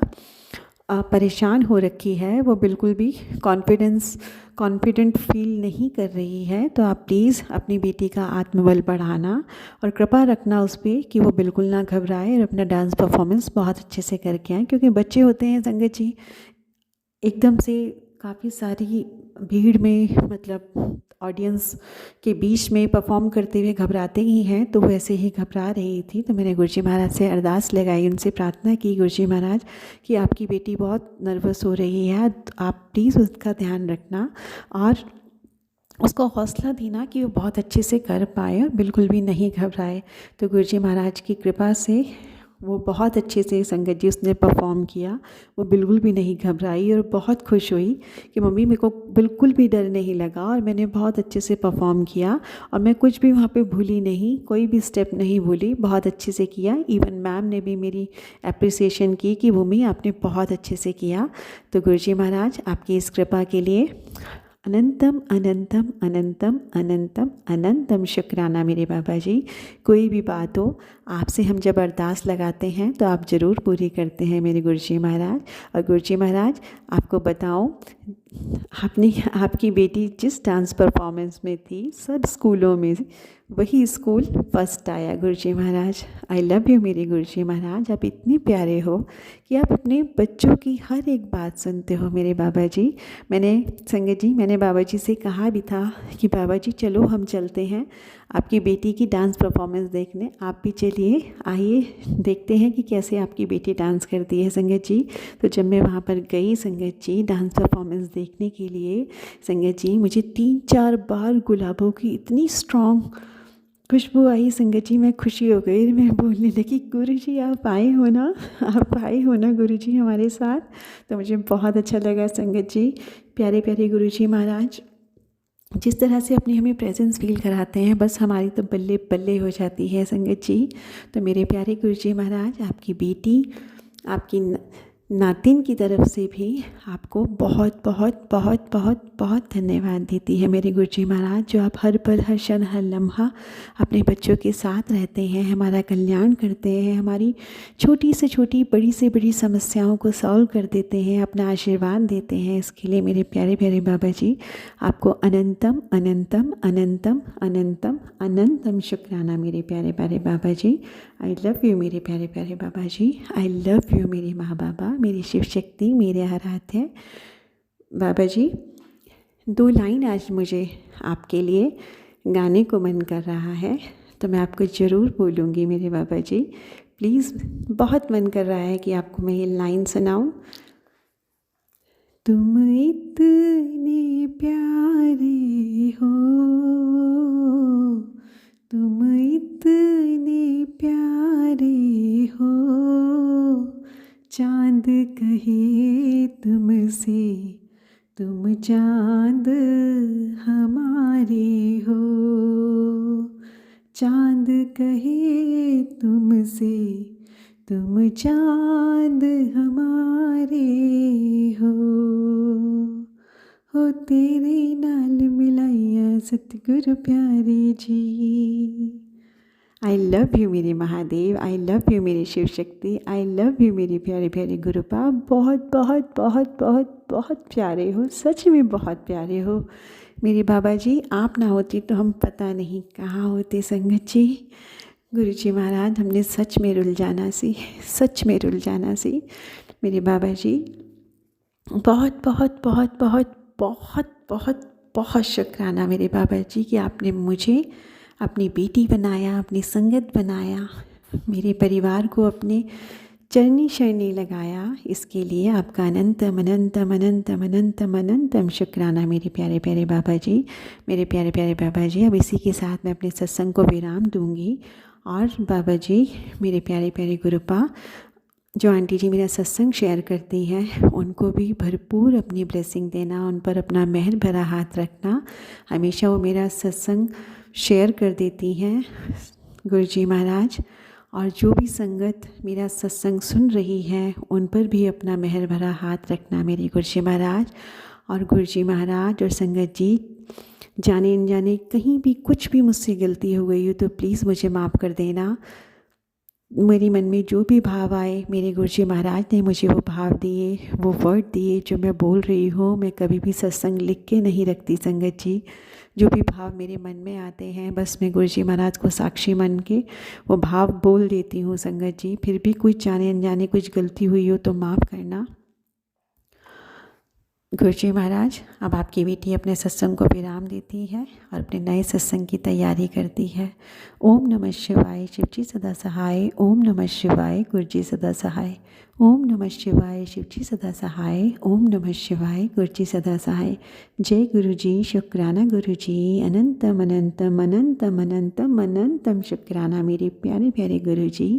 [SPEAKER 2] परेशान हो रखी है, वो बिल्कुल भी कॉन्फिडेंट फील नहीं कर रही है, तो आप प्लीज़ अपनी बेटी का आत्मबल बढ़ाना और कृपा रखना उस पर कि वो बिल्कुल ना घबराए और अपना डांस परफॉर्मेंस बहुत अच्छे से करके आए। क्योंकि बच्चे होते हैं संगत जी, एकदम से काफ़ी सारी भीड़ में, मतलब ऑडियंस के बीच में परफॉर्म करते हुए घबराते ही हैं, तो वैसे ही घबरा रही थी। तो मैंने गुरुजी महाराज से अरदास लगाई, उनसे प्रार्थना की, गुरुजी महाराज कि आपकी बेटी बहुत नर्वस हो रही है, तो आप प्लीज़ उसका ध्यान रखना और उसको हौसला देना कि वो बहुत अच्छे से कर पाए और बिल्कुल भी नहीं घबराए। तो गुरुजी महाराज की कृपा से वो बहुत अच्छे से संगत जी उसने परफॉर्म किया। वो बिल्कुल भी नहीं घबराई और बहुत खुश हुई कि मम्मी मेरे को बिल्कुल भी डर नहीं लगा और मैंने बहुत अच्छे से परफॉर्म किया और मैं कुछ भी वहाँ पे भूली नहीं, कोई भी स्टेप नहीं भूली, बहुत अच्छे से किया। इवन मैम ने भी मेरी अप्रिसिएशन की कि मम्मी आपने बहुत अच्छे से किया। तो गुरुजी महाराज आपकी इस कृपा के लिए अनंतम अनंतम अनंतम अनंतम अनंतम शुक्राना मेरे बाबा जी। कोई भी बात हो, आपसे हम जब अरदास लगाते हैं तो आप ज़रूर पूरी करते हैं मेरे गुरुजी महाराज। और गुरुजी महाराज आपको बताऊं, आपकी बेटी जिस डांस परफॉर्मेंस में थी, सब स्कूलों में वही स्कूल फर्स्ट आया। गुरुजी महाराज आई लव यू मेरे गुरुजी महाराज। आप इतने प्यारे हो कि आप अपने बच्चों की हर एक बात सुनते हो मेरे बाबा जी। मैंने संगत जी, मैंने बाबा जी से कहा भी था कि बाबा जी चलो हम चलते हैं आपकी बेटी की डांस परफॉर्मेंस देखने, आप भी चलिए, आइए देखते हैं कि कैसे आपकी बेटी डांस करती है संगत जी। तो जब मैं वहाँ पर गई संगत जी डांस परफॉर्मेंस देखने के लिए, संगत जी मुझे 3-4 बार गुलाबों की इतनी स्ट्रॉन्ग खुशबू आई संगत जी, मैं खुशी हो गई। मैं बोलने लगी गुरुजी आप आए हो ना, आप आए हो ना गुरुजी हमारे साथ। तो मुझे बहुत अच्छा लगा संगत जी। प्यारे प्यारे गुरुजी महाराज जिस तरह से अपनी हमें प्रेजेंस फील कराते हैं, बस हमारी तो बल्ले बल्ले हो जाती है संगत जी। तो मेरे प्यारे गुरुजी महाराज, आपकी बेटी आपकी नातिन की तरफ से भी आपको बहुत बहुत बहुत बहुत बहुत धन्यवाद देती है मेरे गुरुजी महाराज, जो आप हर पल हर क्षण हर लम्हा अपने बच्चों के साथ रहते हैं, हमारा कल्याण करते हैं, हमारी छोटी से छोटी बड़ी से बड़ी समस्याओं को सॉल्व कर देते हैं, अपना आशीर्वाद देते हैं। इसके लिए मेरे प्यारे प्यारे बाबा जी आपको अनंतम अनंतम अनंतम अनंतम अनंतम शुक्राना मेरे प्यारे प्यारे बाबा जी। आई लव यू मेरे प्यारे प्यारे बाबा जी। आई लव यू मेरे माँ बाबा, मेरी शिव शक्ति, मेरे आराध्य बाबा जी। 2 लाइन आज मुझे आपके लिए गाने को मन कर रहा है, तो मैं आपको ज़रूर बोलूँगी मेरे बाबा जी। प्लीज़, बहुत मन कर रहा है कि आपको मैं ये लाइन सुनाऊँ। तुम इतने प्यारे हो, तुम इतने प्यारे हो, चांद कहे तुमसे, तुम चांद हमारे हो, चांद कहे तुमसे, तुम चांद हमारे हो तेरे नाल मिलाइया सतगुरु प्यारे जी। आई लव यू मेरे महादेव, आई लव यू मेरी Shiv Shakti, I love you मेरे प्यारे प्यारे गुरुपा। बहुत बहुत बहुत बहुत बहुत प्यारे हो, सच में बहुत प्यारे हो मेरे बाबा जी। आप ना होती तो हम पता नहीं कहाँ होते संगत जी। गुरुजी महाराज हमने सच में रुल जाना सी, सच में रुल जाना सी मेरे बाबा जी। बहुत बहुत बहुत बहुत बहुत बहुत बहुत शुक्राना मेरे बाबा जी कि आपने मुझे अपनी बेटी बनाया, अपनी संगत बनाया, मेरे परिवार को अपने चरनी शरणी लगाया। इसके लिए आपका अनंतम अनंतम अनंतम अनंतम अनंतम शुक्राना मेरे प्यारे प्यारे बाबा जी, मेरे प्यारे प्यारे बाबा जी। अब इसी के साथ मैं अपने सत्संग को विराम दूंगी। और बाबा जी मेरे प्यारे प्यारे गुरुपा, जो आंटी जी मेरा सत्संग शेयर करती हैं, उनको भी भरपूर अपनी ब्लेसिंग देना, उन पर अपना मेहर भरा हाथ रखना। हमेशा वो मेरा सत्संग शेयर कर देती हैं गुरुजी महाराज। और जो भी संगत मेरा सत्संग सुन रही है, उन पर भी अपना मेहर भरा हाथ रखना मेरे गुरुजी महाराज। और गुरुजी महाराज और संगत जी, जाने अनजाने कहीं भी कुछ भी मुझसे गलती हो गई हो तो प्लीज़ मुझे माफ़ कर देना। मेरे मन में जो भी भाव आए, मेरे गुरुजी महाराज ने मुझे वो भाव दिए, वो वर्ड दिए जो मैं बोल रही हूँ। मैं कभी भी सत्संग लिख के नहीं रखती संगत जी। जो भी भाव मेरे मन में आते हैं, बस मैं गुरुजी महाराज को साक्षी मान के वो भाव बोल देती हूँ संगत जी। फिर भी कुछ जाने अनजाने कुछ गलती हुई हो तो माफ़ करना। गुरुजी महाराज, अब आपकी बेटी अपने सत्संग को विराम देती है और अपने नए सत्संग की तैयारी करती है। ओम नमः शिवाय, शिवजी सदा सहाय। ओम नमः शिवाय, गुरुजी सदा सहाय। ओम नमः शिवाय, शिवजी सदा सहाय। ओम नमः शिवाय, गुरुजी सदा सहाय। जय गुरुजी, शुक्राना गुरुजी, अनंतम अनंतम अनंतम अनंतम अनंतम शुक्राना मेरे प्यारे प्यारे गुरुजी,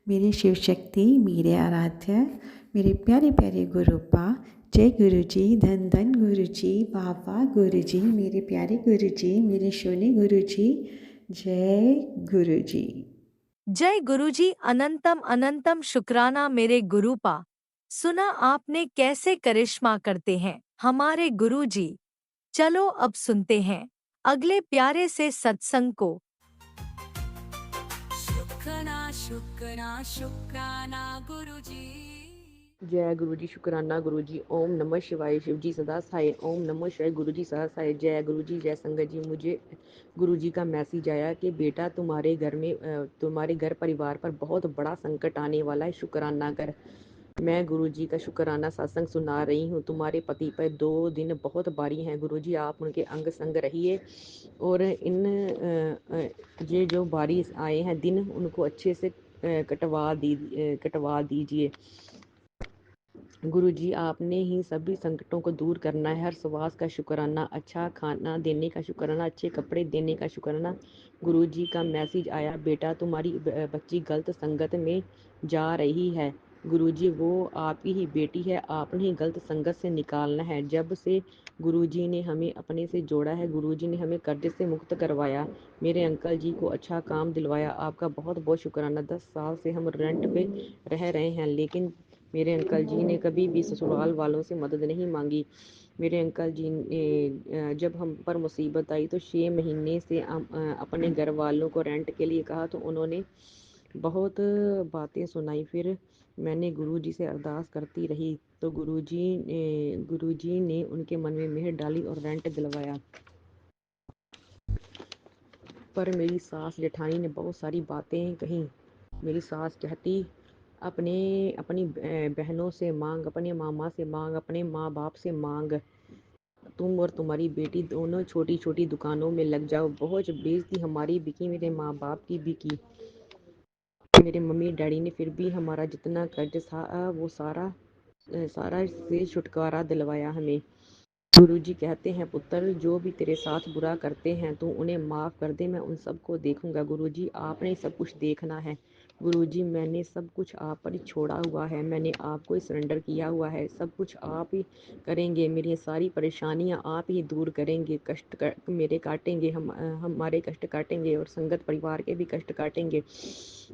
[SPEAKER 2] मेरे शिव शक्ति, मेरे आराध्य, मेरे प्यारे प्यारे गुरुपा। जय गुरु जी, धन धन गुरु जी, वाह वाह गुरु जी, मेरे प्यारे गुरु जी, मेरे सोने गुरु जी। जय गुरु जी।
[SPEAKER 3] जय गुरुजी, अनंतम अनंतम शुक्राना मेरे गुरुपा। सुना आपने कैसे करिश्मा करते हैं हमारे गुरुजी। चलो अब सुनते हैं अगले प्यारे से सत्संग को।
[SPEAKER 4] शुक्राना शुक्राना शुक्राना गुरुजी।
[SPEAKER 5] जय गुरुजी, शुक्राना गुरुजी। ओम नमः शिवाय, शिवजी सदा सहाय। ओम नमः शिवाय, गुरुजी सदा सहाय। जय गुरुजी, जय संगत जी। मुझे गुरुजी का मैसेज आया कि बेटा तुम्हारे घर में तुम्हारे घर परिवार पर बहुत बड़ा संकट आने वाला है, शुक्राना कर। मैं गुरुजी का शुक्राना सत्संग सुना रही हूँ। तुम्हारे पति पर 2 दिन बहुत भारी हैं गुरुजी, आप उनके अंग संग रहिए और ये जो भारी आए हैं दिन, उनको अच्छे से कटवा दीजिए गुरुजी। आपने ही सभी संकटों को दूर करना है। हर श्वास का शुक्राना, अच्छा खाना देने का शुक्राना, अच्छे कपड़े देने का शुक्राना। गुरुजी का मैसेज आया, बेटा तुम्हारी बच्ची गलत संगत में जा रही है गुरुजी, वो आपकी ही बेटी है, आपने ही गलत संगत से निकालना है। जब से गुरुजी ने हमें अपने से जोड़ा है, गुरुजी ने हमें कर्ज से मुक्त करवाया, मेरे अंकल जी को अच्छा काम दिलवाया, आपका बहुत बहुत शुक्राना। 10 साल से हम रेंट पे रह रहे हैं, लेकिन मेरे अंकल जी ने कभी भी ससुराल वालों से मदद नहीं मांगी। मेरे अंकल जी ने जब हम पर मुसीबत आई तो 6 महीने से अपने घर वालों को रेंट के लिए कहा तो उन्होंने बहुत बातें सुनाई। फिर मैंने गुरुजी से अरदास करती रही तो गुरुजी ने उनके मन में मेहर डाली और रेंट दिलवाया। पर मेरी सास जेठानी ने बहुत सारी बातें कहीं। मेरी सास कहती, अपनी बहनों से मांग, अपने मामा से मांग, अपने माँ बाप से मांग, तुम और तुम्हारी बेटी दोनों छोटी छोटी दुकानों में लग जाओ। बहुत बेइज्जती हमारी भी की, मेरे माँ बाप की भी की। मेरे मम्मी डैडी ने फिर भी हमारा जितना कर्ज था वो सारा से छुटकारा दिलवाया हमें। गुरुजी कहते हैं, पुत्र जो भी तेरे साथ बुरा करते हैं तू उन्हें माफ़ कर दे, मैं उन सबको देखूंगा। गुरुजी आपने सब कुछ देखना है। गुरुजी मैंने सब कुछ आप पर ही छोड़ा हुआ है, मैंने आपको ही सरेंडर किया हुआ है, सब कुछ आप ही करेंगे, मेरी सारी परेशानियां आप ही दूर करेंगे, मेरे काटेंगे, हमारे कष्ट काटेंगे और संगत परिवार के भी कष्ट काटेंगे।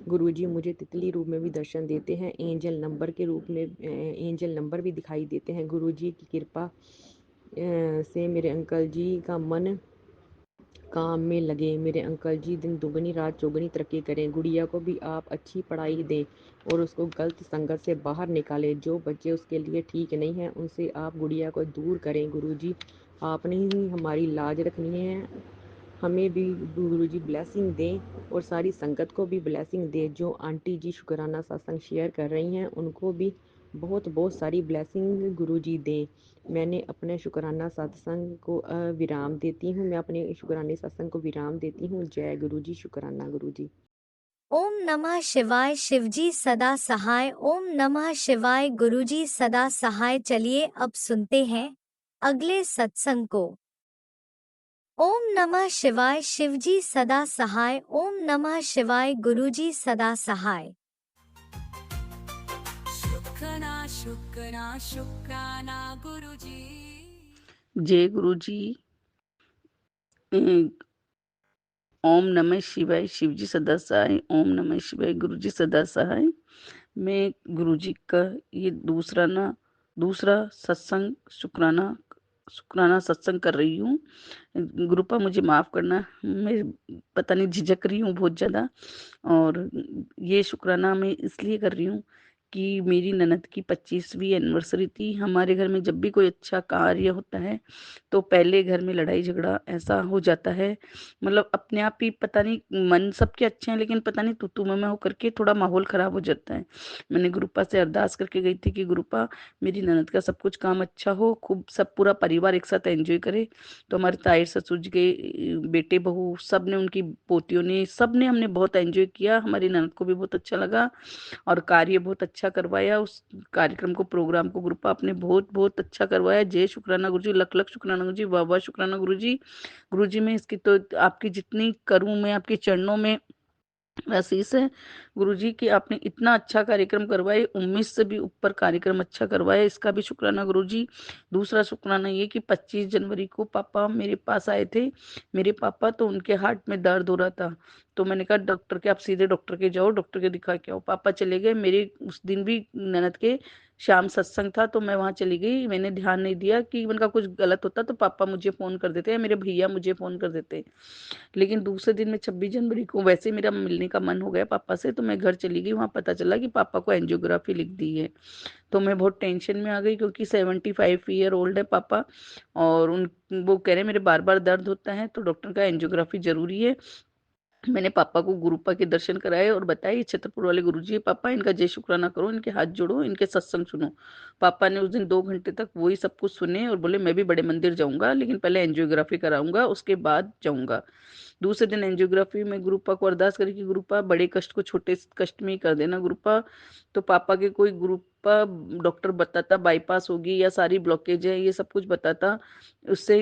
[SPEAKER 5] गुरुजी मुझे तितली रूप में भी दर्शन देते हैं, एंजल नंबर के रूप में एंजल नंबर भी दिखाई देते हैं। गुरुजी की कृपा से मेरे अंकल जी का मन काम में लगे, मेरे अंकल जी दिन दुगनी रात चौगनी तरक्की करें। गुड़िया को भी आप अच्छी पढ़ाई दें और उसको गलत संगत से बाहर निकालें। जो बच्चे उसके लिए ठीक नहीं हैं उनसे आप गुड़िया को दूर करें। गुरुजी आपने ही हमारी लाज रखनी है, हमें भी गुरुजी ब्लेसिंग दें और सारी संगत को भी ब्लेसिंग दें। जो आंटी जी शुक्राना सत्संग शेयर कर रही हैं उनको भी बहुत बहुत सारी ब्लेसिंग गुरुजी दें। मैंने अपने शुक्राना सत्संग को विराम देती हूँ, मैं अपने शुक्राने सत्संग को विराम देती हूँ। जय गुरुजी, शुक्राना गुरुजी।
[SPEAKER 3] ओम नमः शिवाय, शिवजी सदा सहाय। ओम नमः शिवाय, गुरुजी सदा सहाय। चलिए अब सुनते हैं अगले सत्संग को। ओम नमः शिवाय, शिवजी सदा सहाय। ओम नमः शिवाय, गुरुजी सदा सहाय।
[SPEAKER 4] शुक्राना शुक्राना शुक्राना गुरुजी।
[SPEAKER 6] जय गुरु जी। ओम नमः शिवाय, शिवजी सदा सहाय। ओम नमः शिवाय, गुरुजी सदा सहाय। मैं गुरुजी का ये दूसरा सत्संग शुक्राना सत्संग कर रही हूँ। गुरुपा मुझे माफ़ करना, मैं पता नहीं झिझक रही हूँ बहुत ज़्यादा। और ये शुक्राना मैं इसलिए कर रही हूँ कि मेरी ननद की 25वीं एनिवर्सरी थी। हमारे घर में जब भी कोई अच्छा कार्य होता है तो पहले घर में लड़ाई झगड़ा ऐसा हो जाता है, मतलब अपने आप ही पता नहीं, मन सबके अच्छे हैं लेकिन पता नहीं तू मैं होकर के थोड़ा माहौल खराब हो जाता है। मैंने गुरुपा से अरदास करके गई थी कि गुरुपा मेरी ननद का सब कुछ काम अच्छा हो, खूब सब पूरा परिवार एक साथ एंजॉय करे। तो हमारे ताई ससुर जी के बेटे बहू सब ने, उनकी पोतियों ने, सब ने, हमने बहुत एंजॉय किया। हमारी ननद को भी बहुत अच्छा लगा और कार्य बहुत अच्छा करवाया। उस कार्यक्रम को, प्रोग्राम को ग्रुप आपने बहुत बहुत अच्छा करवाया। जय शुक्राना गुरु जी, लख लख शुक्राना गुरु जी, वाह वाह शुक्राना गुरु जी। गुरु जी मैं इसकी तो आपकी जितनी करूं, मैं आपके चरणों में आशीष है गुरुजी कि आपने इतना अच्छा कार्यक्रम करवाए, उम्मीद से भी ऊपर कार्यक्रम अच्छा करवाया, इसका भी शुक्राना गुरुजी। दूसरा शुक्राना ये कि 25 जनवरी को पापा मेरे पास आए थे। मेरे पापा तो उनके हार्ट में दर्द हो रहा था, तो मैंने कहा डॉक्टर के, आप सीधे डॉक्टर के जाओ, डॉक्टर के दिखा के आओ। पापा चले गए। मेरे उस दिन भी ननद के शाम सत्संग था तो मैं वहां चली गई। मैंने ध्यान नहीं दिया कि उनका कुछ गलत होता तो पापा मुझे फोन कर देते या मेरे भैया मुझे फोन कर देते। लेकिन दूसरे दिन में 26 जनवरी को वैसे ही मेरा मिलने का मन हो गया पापा से, तो मैं घर चली गई। वहां पता चला कि पापा को एंजियोग्राफी लिख दी है। तो मैं बहुत टेंशन में आ गई क्योंकि 75 ईयर ओल्ड है पापा, और उन वो कह रहे मेरे बार बार दर्द होता है तो डॉक्टर का एंजियोग्राफी जरूरी है। मैंने पापा को गुरुपा के दर्शन कराए और बताया ये छतरपुर वाले गुरुजी है पापा, इनका जय शुक्राना करो, इनके हाथ जोड़ो, इनके सत्संग सुनो। पापा ने उस दिन 2 घंटे तक वही सब कुछ सुने और बोले मैं भी बड़े मंदिर जाऊंगा लेकिन पहले एंजियोग्राफी कराऊंगा उसके बाद जाऊंगा। दूसरे दिन एंजियोग्राफी में गुरुपा को अरदास करी कि गुरुपा बड़े कष्ट को छोटे कष्ट में ही कर देना गुरुपा। तो पापा के कोई गुरुपा डॉक्टर बताता बाईपास होगी या सारी ब्लॉकेज है, ये सब कुछ बताता, उससे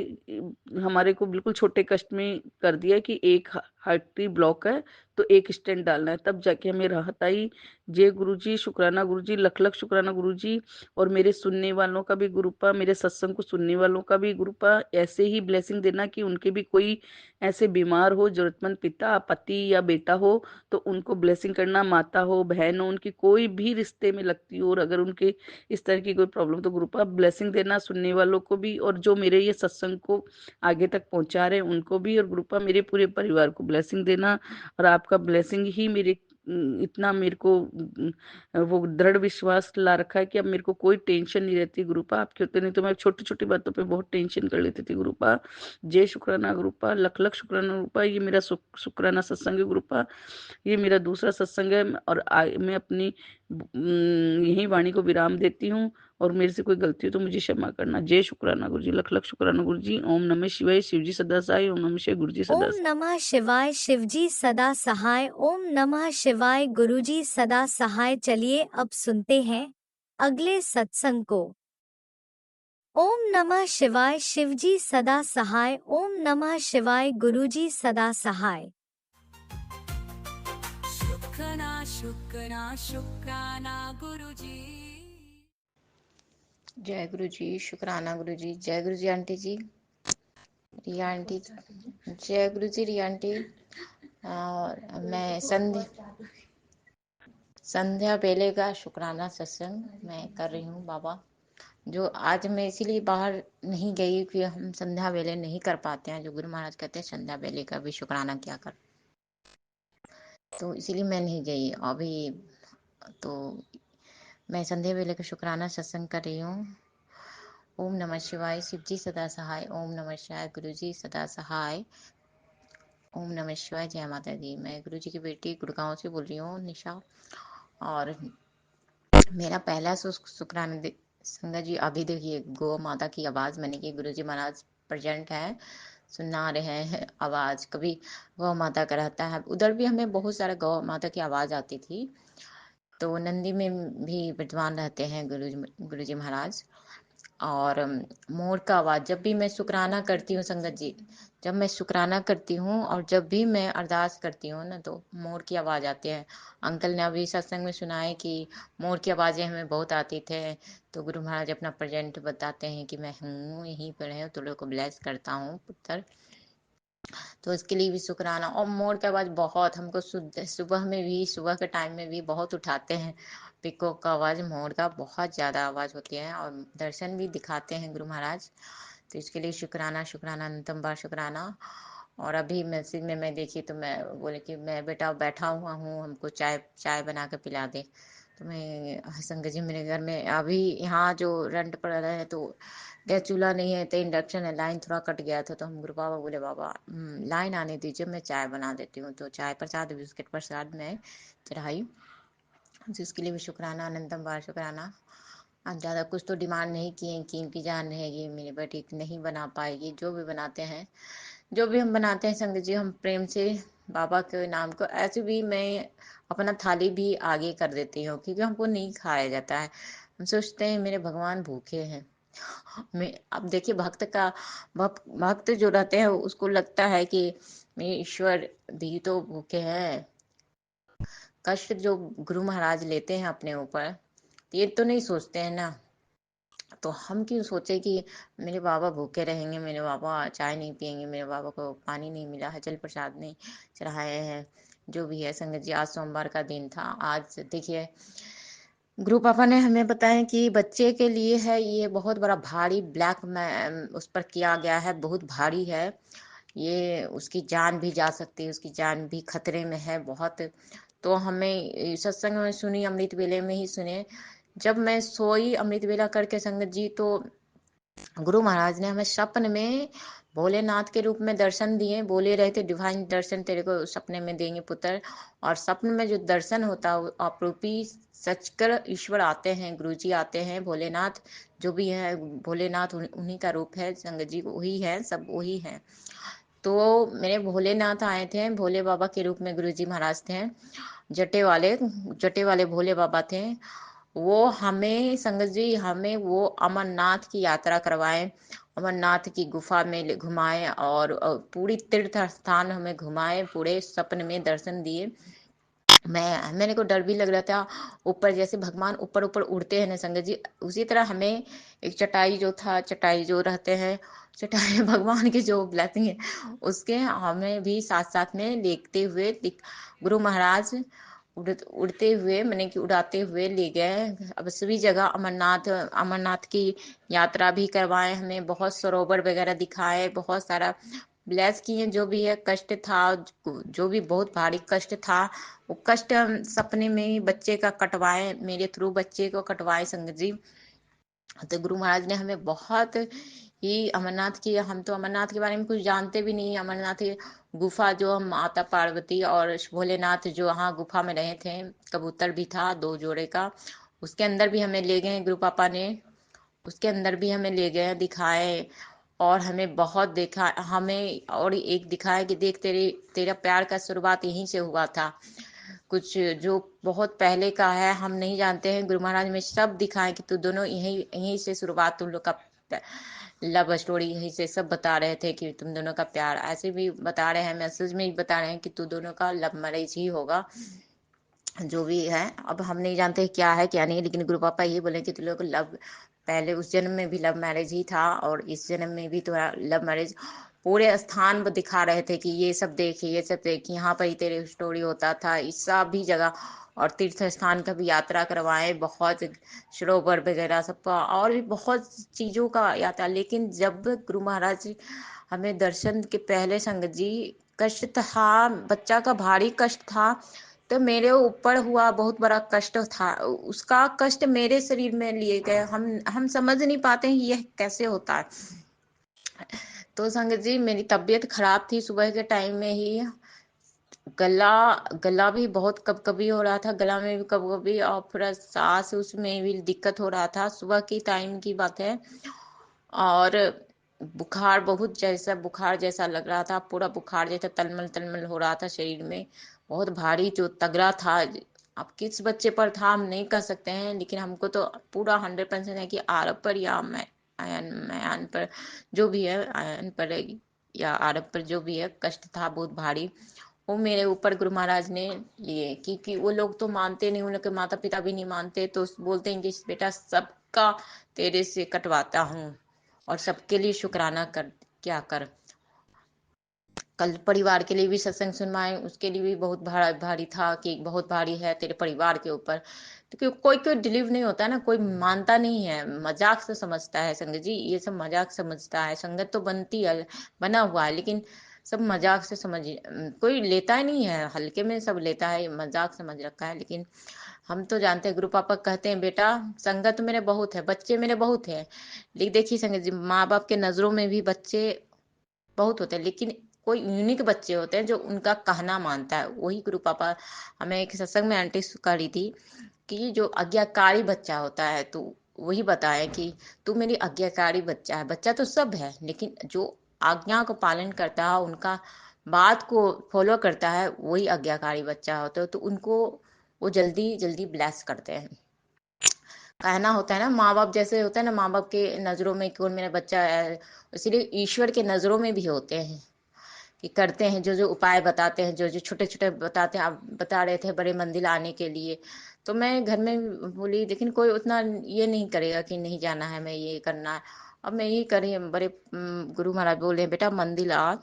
[SPEAKER 6] हमारे को बिल्कुल छोटे कष्ट में कर दिया कि एक हार्टरी ब्लॉक है तो एक स्टेंट डालना है, तब जाके हमें राहत आई। जय गुरुजी, शुक्राना गुरुजी, लख लख शुक्राना गुरुजी। और मेरे सुनने वालों का भी गुरुपा, मेरे सत्संग को सुनने वालों का भी गुरुपा ऐसे ही ब्लेसिंग देना कि उनके भी कोई ऐसे बीमार हो, जरूरतमंद पिता, पति या बेटा हो तो उनको ब्लेसिंग करना, माता हो, बहन हो, उनकी कोई भी रिश्ते में लगती हो और अगर उनके इस तरह की कोई प्रॉब्लम तो ग्रुप आप ब्लेसिंग देना सुनने वालों को भी, और जो मेरे ये सत्संग को आगे तक पहुंचा रहे हैं उनको भी, और ग्रुपा मेरे पूरे परिवार को ब्लेसिंग देना। और आपका ब्लेसिंग ही मेरे इतना मेरे को वो दृढ़ विश्वास ला रखा है कि अब मेरे को कोई टेंशन नहीं रहती गुरुपा आपके होते, नहीं तो मैं छोटी छोटी बातों पे बहुत टेंशन कर लेती थी गुरुपा। जय शुक्राना गुरुपा, लख लख शुक्राना गुरुपा। ये मेरा शुक्राना सत्संग है गुरुपा, ये मेरा दूसरा सत्संग है। और मैं अपनी यही वाणी को विराम देती हूँ और मेरे से कोई गलती हो तो मुझे क्षमा करना। जय शुक्राना गुरु जी, लख लख शुक्राना गुरु जी। ओम नमः शिवाय, शिव जी सदा सहाय। ओम नमः शिवाय, गुरु जी सदा
[SPEAKER 3] ओम नमः शिवाय, शिवजी सदा सहाय। ओम नमः शिवाय, गुरुजी सदा सहाय। चलिए अब सुनते हैं अगले सत्संग को। ओम नमः शिवाय, शिवजी सदा सहाय। ओम नमः शिवाय, गुरुजी सदा सहाय।
[SPEAKER 4] शुक्राना शुक्राना शुक्राना गुरुजी।
[SPEAKER 7] जय गुरु जी, शुक्राना गुरु जी। जय गुरु जी आंटी जी, रिया आंटी। जय गुरु जी रिया आंटी। और मैं संध्या बेले का शुक्राना सत्संग मैं कर रही हूँ बाबा। जो आज मैं इसीलिए बाहर नहीं गई कि हम संध्या बेले नहीं कर पाते हैं, जो गुरु महाराज कहते हैं संध्या बेले का भी शुक्राना क्या कर, तो इसीलिए मैं नहीं गई अभी। तो मैं संध्या बेले का शुक्राना सत्संग कर रही हूँ। ओम नमः शिवाय, शिव जी सदा सहाय। ओम नमः शिवाय, गुरु जी सदा सहाय। ओम नमः शिवाय, जय माता दी। मैं गुरु जी की बेटी गुड़गांव से बोल रही हूँ, निशा। और मेरा पहला शुक्राना संगत जी, अभी देखिए गौ माता की आवाज मैंने की, गुरु जी महाराज प्रेजेंट है, सुना रहे हैं आवाज। कभी गौ माता का रहता है, उधर भी हमें बहुत सारा गौ माता की आवाज आती थी। तो नंदी में भी विद्वान रहते हैं गुरु जी महाराज। और मोर का आवाज, जब भी मैं शुक्राना करती हूँ संगत जी, जब मैं शुक्राना करती हूँ और जब भी मैं अरदास करती हूँ ना, तो मोर की आवाज आती है। अंकल ने अभी सत्संग में सुना है कि मोर की आवाजें हमें बहुत आती थे। तो गुरु महाराज अपना प्रेजेंट बताते हैं कि मैं हूँ यहीं पर है, तो लोग को ब्लेस करता हूँ पुत्र। तो इसके लिए भी शुक्राना। और मोर की आवाज बहुत हमको सुबह में भी, सुबह के टाइम में भी बहुत उठाते हैं। पिकॉक का आवाज, मोर का बहुत ज्यादा आवाज होती है, और दर्शन भी दिखाते हैं गुरु महाराज। तो इसके लिए शुक्राना, शुक्राना, अनंतम बार शुक्राना। और अभी मैसेज में मैं देखी तो मैं बोले कि मैं बेटा बैठा हुआ हूँ, हमको चाय चाय बना के पिला दे। तो मैं संगत जी मेरे घर में अभी यहाँ जो रेंट पर रहे हैं तो गैस चूल्हा नहीं है, तो इंडक्शन है। लाइन थोड़ा कट गया था तो हम गुरु बाबा बोले बाबा लाइन आने दीजिए, मैं चाय बना देती हूँ। तो चाय प्रसाद बिस्किट प्रसाद में चढ़ाई, जिसके लिए भी शुक्राना, अनंतम बार शुक्राना। आज ज़्यादा कुछ तो डिमांड नहीं किए कि इनकी जान रहेगी, मेरी बेटी नहीं बना पाएगी। जो भी बनाते हैं, जो भी हम बनाते हैं संगत जी, हम प्रेम से बाबा के नाम को, ऐसे भी मैं अपना थाली भी आगे कर देती हूँ क्योंकि हमको नहीं खाया जाता है। हम सोचते हैं मेरे भगवान भूखे हैं। मैं अब देखिए भक्त जो रहते हैं उसको लगता है कि मेरे ईश्वर भी तो भूखे हैं। कष्ट जो गुरु महाराज लेते हैं अपने ऊपर, ये तो नहीं सोचते हैं ना। तो हम क्यों सोचे कि मेरे बाबा भूखे रहेंगे, मेरे बाबा चाय नहीं पियेंगे, मेरे बाबा को पानी नहीं मिला है, जल प्रसाद नहीं चढ़ाए हैं। जो भी है संगत जी, आज सोमवार का दिन था। आज देखिए गुरु पापा ने हमें बताया कि बच्चे के लिए है ये बहुत बड़ा भारी ब्लैक में उस पर किया गया है, बहुत भारी है ये। उसकी जान भी जा सकती है, उसकी जान भी खतरे में है बहुत। तो हमें सत्संग में सुनी, अमृत वेले में ही सुने। जब मैं सोई अमृत वेला करके संगत जी, तो गुरु महाराज ने हमें सपने में भोलेनाथ के रूप में दर्शन दिए। बोले रहे थे डिवाइन दर्शन तेरे को सपने में देंगे पुत्र। और सपने में जो दर्शन होता है आपरूपी सचकर ईश्वर आते हैं, गुरु जी आते हैं, भोलेनाथ जो भी है, भोलेनाथ उन्हीं का रूप है संगत जी, वही है, सब वही है। तो मेरे भोलेनाथ आए थे, भोले बाबा के रूप में गुरु जी महाराज थे। जटे वाले भोले बाबा थे। वो हमें संगत जी, हमें वो अमरनाथ की यात्रा करवाए, अमरनाथ की गुफा में घुमाए और पूरी तीर्थ स्थान हमें घुमाए, पूरे सपने में दर्शन दिए। मेरे को डर भी लग रहा था। ऊपर जैसे भगवान ऊपर ऊपर उड़ते हैं ना संगत जी, उसी तरह हमें एक चटाई जो रहते हैं, चटाई भगवान की जो ब्लेसिंग है उसके हमें भी साथ साथ में देखते हुए गुरु महाराज उड़ते हुए मैंने कि उड़ाते हुए ले गए। अब सभी जगह अमरनाथ की यात्रा भी करवाए, हमें बहुत सरोवर वगैरह दिखाए, बहुत सारा ब्लेस किए। जो भी है कष्ट था, जो भी बहुत भारी कष्ट था, वो कष्ट हम सपने में ही बच्चे का कटवाए, मेरे थ्रू बच्चे को कटवाए संगत जी। तो गुरु महाराज ने हमें बहुत ही अमरनाथ की, हम तो अमरनाथ के बारे में कुछ जानते भी नहीं। अमरनाथ गुफा जो हम माता पार्वती और भोलेनाथ जो वहाँ गुफा में रहे थे, कबूतर भी था 2 जोड़े का, उसके अंदर भी हमें ले गए गुरु पापा ने, उसके अंदर भी हमें ले गए दिखाए। और हमें बहुत देखा, हमें और एक दिखाया कि देख तेरा प्यार का शुरुआत यहीं से हुआ था। कुछ जो बहुत पहले का है हम नहीं जानते हैं, गुरु महाराज में सब दिखाए कि तू दोनों यहीं यहीं से शुरुआत, तुम लोग का लव स्टोरी यहीं से, सब बता रहे थे कि तुम दोनों का प्यार, ऐसे भी बता रहे हैं, मैसेज में भी बता रहे हैं कि तू दोनों का लव मैरिज ही होगा। जो भी है अब हम नहीं जानते क्या है क्या नहीं, लेकिन गुरु पापा ये बोले कि तुम लोग लव, पहले उस जन्म में भी लव मैरिज ही था और इस जन्म में भी तुम्हारा लव मैरिज। पूरे स्थान वो दिखा रहे थे कि ये सब देख, ये सब देख, यहाँ पर ही तेरे स्टोरी होता था, इस सब भी जगह। और तीर्थ स्थान का भी यात्रा करवाए, बहुत सरोवर वगैरह सबका, और भी बहुत चीजों का यात्रा। लेकिन जब गुरु महाराज हमें दर्शन के पहले संगत जी, कष्ट था, बच्चा का भारी कष्ट था, तो मेरे ऊपर हुआ बहुत बड़ा कष्ट था, उसका कष्ट मेरे शरीर में लिए गए। हम समझ नहीं पाते हैं यह कैसे होता है। तो संगत जी मेरी तबीयत खराब थी सुबह के टाइम में ही, गला गला भी बहुत कब कभी हो रहा था, गला में भी कब कभी, और पूरा सांस उसमें भी दिक्कत हो रहा था, सुबह की टाइम की बात है। और बुखार जैसा लग रहा था, पूरा बुखार जैसा तलमल तलमल हो रहा था शरीर में, बहुत भारी जो तगड़ा था। अब किस बच्चे पर था हम नहीं कह सकते हैं, लेकिन हमको तो पूरा 100% है कि आरब पर या मयान पर, जो भी है आयन पर या आरब पर, जो भी है कष्ट था बहुत भारी, वो मेरे ऊपर गुरु महाराज ने लिए। क्योंकि वो लोग तो मानते नहीं, उनके माता पिता भी नहीं मानते, तो बोलते हैं कि बेटा सबका तेरे से कटवाता हूँ और सबके लिए शुक्राना कर, क्या कर। कल परिवार के लिए भी सत्संग सुनवाए, उसके लिए भी बहुत भारी था कि बहुत भारी है तेरे परिवार के ऊपर। तो कोई कोई डिलीव नहीं होता है ना, कोई मानता नहीं है, मजाक से समझता है संगत जी, ये सब मजाक समझता है। संगत तो बनती है, बना हुआ है, लेकिन सब मजाक से समझ, कोई लेता ही नहीं है, हल्के में सब लेता है, मजाक समझ रखा है। लेकिन हम तो जानते हैं, गुरु पापा कहते हैं बेटा संगत मेरे बहुत है, बच्चे मेरे बहुत है, लेकिन देखिए संगत जी, माँ बाप के नजरों में भी बच्चे बहुत होते हैं, लेकिन कोई यूनिक बच्चे होते हैं जो उनका कहना मानता है। वही गुरु पापा हमें एक सत्संग में आंटी करी थी कि जो आज्ञाकारी बच्चा होता है, तो वही बताए कि तू मेरी आज्ञाकारी बच्चा है। बच्चा तो सब है, लेकिन जो आज्ञा को पालन करता है, उनका बात को फॉलो करता है, वही आज्ञाकारी बच्चा होता है। तो उनको वो जल्दी जल्दी ब्लेस करते हैं। कहना होता है ना, माँ बाप जैसे होता है ना, माँ बाप के नजरों में कौन मेरा बच्चा है, इसीलिए ईश्वर के नजरों में भी होते हैं कि करते हैं जो जो उपाय बताते हैं, जो जो छोटे छोटे बताते हैं। आप बता रहे थे बड़े मंदिर आने के लिए, तो मैं घर में बोली, लेकिन कोई उतना ये नहीं करेगा कि नहीं जाना है, मैं ये करना है। अब मैं यही करी, बड़े गुरु महाराज बोले बेटा मंदिर आ,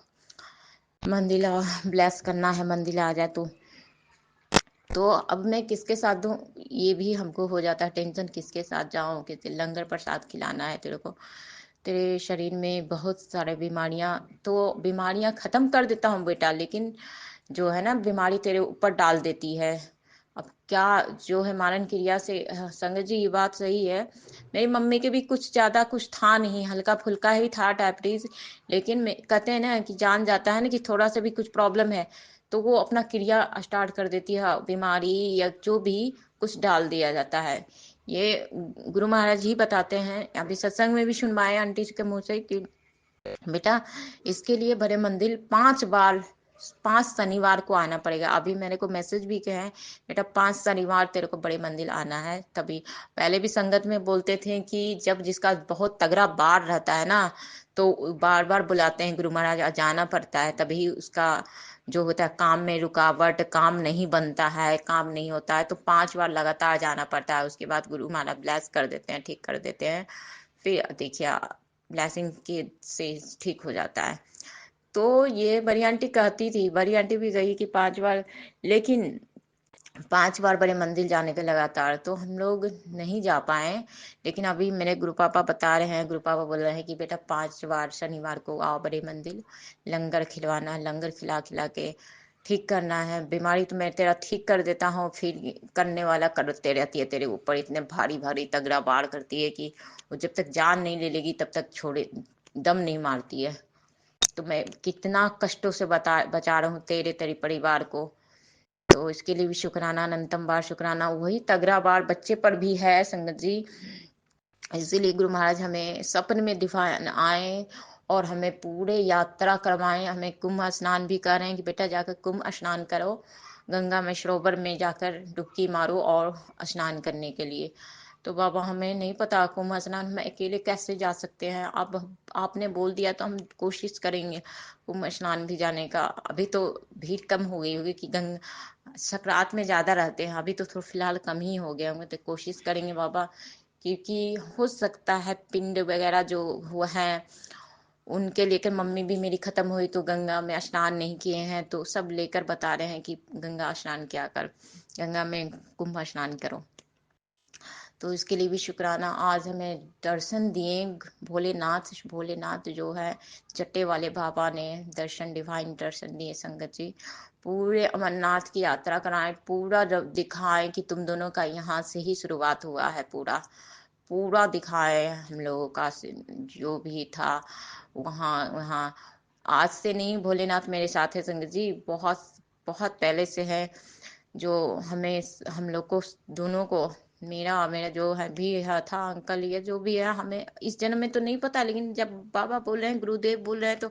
[SPEAKER 7] मंदिर आ, ब्लेस करना है, मंदिर आ जा तू। तो अब मैं किसके साथ दूं, ये भी हमको हो जाता है टेंशन, किसके साथ जाऊं, किसी लंगर प्रसाद खिलाना है तेरे को, तेरे शरीर में बहुत सारे बीमारियां, तो बीमारियां खत्म कर देता हूँ बेटा, लेकिन जो है ना बीमारी तेरे ऊपर डाल देती है। अब क्या जो है मारण क्रिया से, संगत जी ये बात सही है। मेरी मम्मी के भी कुछ ज्यादा कुछ था नहीं, हल्का फुल्का ही था डायबिटीज, लेकिन कहते हैं ना कि जान जाता है ना कि थोड़ा सा भी कुछ प्रॉब्लम है, तो वो अपना क्रिया स्टार्ट कर देती है, बीमारी या जो भी कुछ डाल दिया जाता है। ये गुरु महाराज ही बताते हैं, अभी सत्संग में भी सुनवाए आंटी जी के मुंह से कि बेटा इसके लिए बड़े मंदिर 5 बार, 5 शनिवार को आना पड़ेगा। अभी मेरे को मैसेज भी कहे हैं बेटा 5 शनिवार तेरे को बड़े मंदिर आना है। तभी पहले भी संगत में बोलते थे कि जब जिसका बहुत तगड़ा बार रहता है ना, तो बार बार बुलाते हैं गुरु महाराज, जाना पड़ता है, तभी उसका जो होता है काम में रुकावट, काम नहीं बनता है, काम नहीं होता है, तो 5 बार लगातार जाना पड़ता है। उसके बाद गुरु महाराज ब्लेस कर देते हैं, ठीक कर देते हैं, फिर देखिए ब्लेसिंग के से ठीक हो जाता है। तो ये बड़ी आंटी कहती थी, बड़ी आंटी भी गई कि 5 बार, लेकिन 5 बार बड़े मंदिर जाने के लगातार तो हम लोग नहीं जा पाए। लेकिन अभी मेरे गुरु पापा बता रहे हैं, गुरु पापा बोल रहे हैं कि बेटा 5 बार शनिवार को आओ बड़े मंदिर, लंगर खिलवाना, लंगर खिला खिला के ठीक करना है। बीमारी तो मैं तेरा ठीक कर देता हूँ, फिर करने वाला करते रहती है तेरे ऊपर, इतने भारी भारी तगड़ा बाढ़ करती है कि वो जब तक जान नहीं ले लेगी तब तक छोड़े दम नहीं मारती है। तो मैं कितना कष्टों से बचा रहा हूँ तेरे तेरे परिवार को, तो इसके लिए भी शुक्राना, अनंतम बार शुक्राना। वही तगड़ा बार बच्चे पर भी है संगत जी, इसीलिए गुरु महाराज हमें सपन में दिखाने आए और हमें पूरे यात्रा करवाए, हमें कुंभ स्नान भी कर रहे हैं कि बेटा जाकर कुंभ स्नान करो, गंगा में सरोवर में जाकर डुबकी मारो और स्नान करने के लिए। तो बाबा हमें नहीं पता कुंभ स्नान में अकेले कैसे जा सकते हैं, अब आपने बोल दिया तो हम कोशिश करेंगे कुंभ स्नान भी जाने का। अभी तो भीड़ कम हो गई होगी कि गंगा सकरात में ज्यादा रहते हैं, अभी तो थोड़ा फिलहाल कम ही हो गए होंगे, तो कोशिश करेंगे बाबा, क्योंकि हो सकता है पिंड वगैरह जो हुआ है उनके लेकर, मम्मी भी मेरी खत्म हुई तो गंगा में स्नान नहीं किए हैं, तो सब लेकर बता रहे हैं कि गंगा स्नान किया कर, गंगा में कुंभ स्नान करो। तो इसके लिए भी शुक्राना, आज हमें दर्शन दिए भोलेनाथ, भोलेनाथ जो है जट्टे वाले बाबा ने दर्शन, डिवाइन दर्शन दिए संगत जी। पूरे अमरनाथ की यात्रा कराएं, पूरा दिखाएं कि तुम दोनों का यहाँ से ही शुरुआत हुआ है, पूरा पूरा दिखाए हम लोगों का जो भी था वहाँ वहाँ। आज से नहीं, भोलेनाथ मेरे साथ है संगत जी, बहुत बहुत पहले से है, जो हमें हम लोग को दोनों को, मेरा मेरा जो है भी है था अंकल, ये जो भी है, हमें इस जन्म में तो नहीं पता, लेकिन जब बाबा बोल रहे हैं, गुरुदेव बोल रहे हैं, तो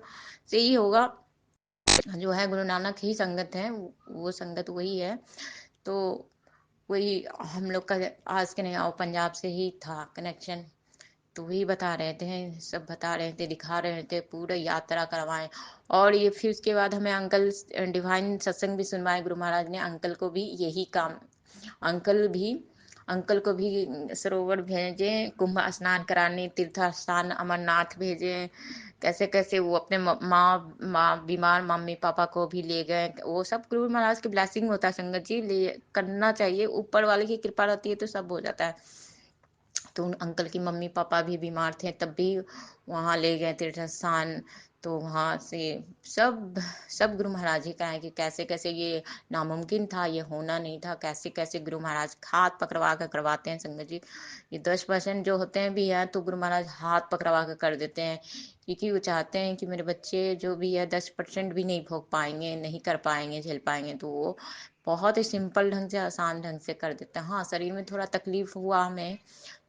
[SPEAKER 7] सही होगा। जो है गुरु नानक ही संगत है, वो संगत वही है। तो वही हम लोग का आज के नहीं आओ पंजाब से ही था कनेक्शन, तो वही बता रहे थे, सब बता रहे थे, दिखा रहे थे, पूरा यात्रा करवाएं। और ये फिर उसके बाद हमें अंकल डिवाइन सत्संग भी सुनवाए गुरु महाराज ने, अंकल को भी यही काम, अंकल भी अंकल को भी सरोवर भेजे, कुंभ स्नान कराने, तीर्थ स्थान अमरनाथ भेजे, कैसे कैसे वो अपने माँ बीमार मम्मी पापा को भी ले गए। वो सब गुरु महाराज की ब्लेसिंग होता है संगत जी, ले करना चाहिए, ऊपर वाले की कृपा रहती है तो सब हो जाता है। तो उन अंकल की मम्मी पापा भी बीमार थे, तब भी वहां ले गए तीर्थ स्थान। तो वहाँ से सब सब गुरु महाराज जी का है कि कैसे कैसे ये नामुमकिन था, ये होना नहीं था, कैसे कैसे गुरु महाराज हाथ पकड़वा कर करवाते हैं संगत जी। ये 10% जो होते हैं भी है तो गुरु महाराज हाथ पकड़वा कर देते हैं, क्योंकि वो चाहते हैं कि मेरे बच्चे जो भी है 10% भी नहीं भोग पाएंगे, नहीं कर पाएंगे, झेल पाएंगे, तो वो बहुत ही सिंपल ढंग से, आसान ढंग से कर देते हैं। हाँ, शरीर में थोड़ा तकलीफ हुआ हमें,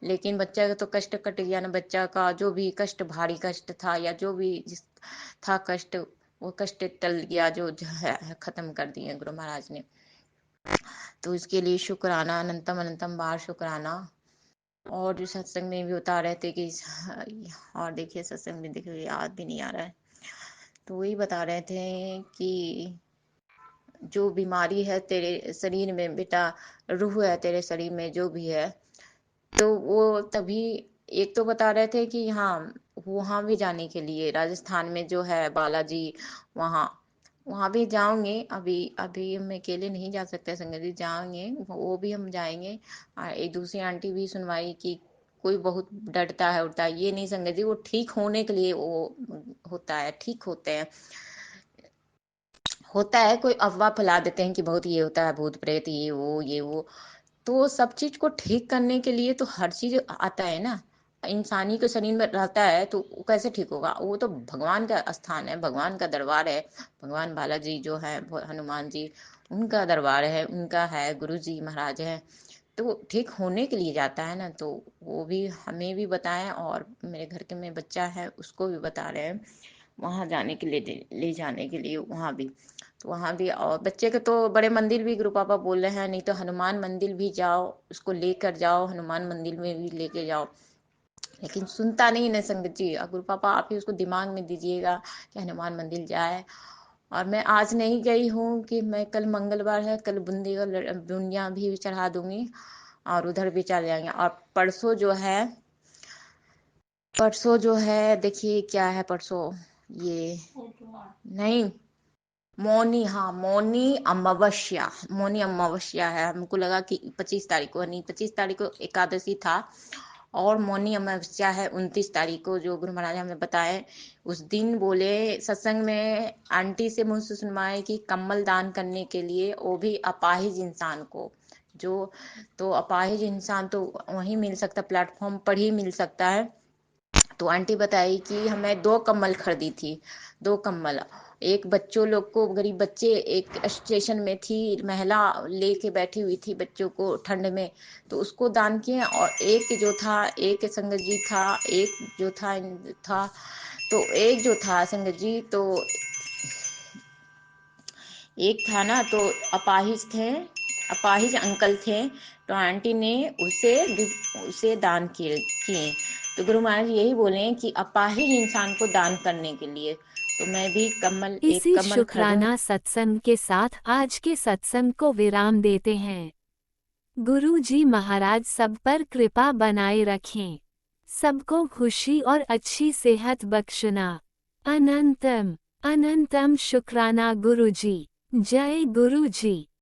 [SPEAKER 7] लेकिन बच्चा का तो कष्ट कट गया ना। बच्चा का जो भी कष्ट, भारी कष्ट था या जो भी जिस था कष्ट, वो कष्ट टल गया, जो है खत्म कर दिए गुरु महाराज ने। तो इसके लिए शुक्राना, अनंतम अनंतम बार शुक्राना। और जो सत्संग में भी बता रहे थे कि और देखिए सत्संग में देखिए याद भी नहीं आ रहा है, तो वही बता रहे थे कि जो बीमारी है तेरे शरीर में बेटा, रूह है तेरे शरीर में जो भी है, तो वो तभी एक तो बता रहे थे कि हाँ, वहां भी जाने के लिए राजस्थान में जो है बालाजी, वहाँ वहां भी जाओगे। अभी अभी हम अकेले नहीं जा सकते, संगत जी जाएंगे, वो भी हम जाएंगे। और एक दूसरी आंटी भी सुनवाई कि कोई बहुत डरता है उड़ता है, ये नहीं संगत जी, वो ठीक होने के लिए वो होता है, ठीक होते हैं। होता है कोई अफवाह फैला देते हैं कि बहुत ये होता है, भूत प्रेत ये वो, तो सब चीज को ठीक करने के लिए तो हर चीज आता है ना। इंसानी के शरीर में रहता है तो वो कैसे ठीक होगा? वो तो भगवान का स्थान है, भगवान का दरबार है। भगवान बालाजी जो है, हनुमान जी, उनका दरबार है, उनका है, गुरु जी महाराज है, तो वो ठीक होने के लिए जाता है ना। तो वो भी हमें भी बताएं, और मेरे घर के में बच्चा है उसको भी बता रहे हैं वहां जाने के लिए, ले जाने के लिए वहां भी। तो वहां भी, और बच्चे के तो बड़े मंदिर भी गुरु पापा बोल रहे हैं, नहीं तो हनुमान मंदिर भी जाओ, उसको लेकर जाओ, हनुमान मंदिर में भी लेके जाओ। लेकिन सुनता नहीं ना संगत जी। गुरु पापा आप ही उसको दिमाग में दीजिएगा कि हनुमान मंदिर जाए। और मैं आज नहीं गई हूँ कि मैं कल मंगलवार है, कल बूंदी का बुंदिया भी चढ़ा दूंगी और उधर भी चल जाएंगे। और परसों जो है देखिए क्या है परसों, ये नहीं, मौनी, हाँ मौनी अमावस्या है। हमको लगा कि 25 तारीख को, नहीं 25 तारीख को एकादशी था, और मौनी अमावस्या है 29 तारीख को, जो गुरु महाराज हमें बताए। उस दिन बोले सत्संग में, आंटी से मुझसे सुनवाए कि कम्बल दान करने के लिए, वो भी अपाहिज इंसान को, जो, तो अपाहिज इंसान तो वहीं मिल सकता, प्लेटफॉर्म पर ही मिल सकता है। तो आंटी बताई कि हमें 2 कम्बल खरीदी थी, 2 कम्बल। एक बच्चों लोग को, गरीब बच्चे, एक स्टेशन में थी महिला, लेके बैठी हुई थी बच्चों को ठंड में, तो उसको दान किए। और एक जो था, एक संगत जी था, एक जो था तो एक जो था संगत जी, तो एक था ना, तो अपाहिज थे, अपाहिज अंकल थे, तो आंटी ने उसे दान किए। तो गुरु महाराज यही बोले कि अपाहिज इंसान को दान करने के लिए, तो मैं भी एक
[SPEAKER 1] इसी
[SPEAKER 7] कमल खरीदूंगी।
[SPEAKER 1] शुक्राना सत्संग के साथ आज के सत्संग को विराम देते हैं। गुरु जी महाराज सब पर कृपा बनाए रखें, सबको खुशी और अच्छी सेहत बख्शना। अनंतम अनंतम शुक्राना गुरु जी। जय गुरु जी।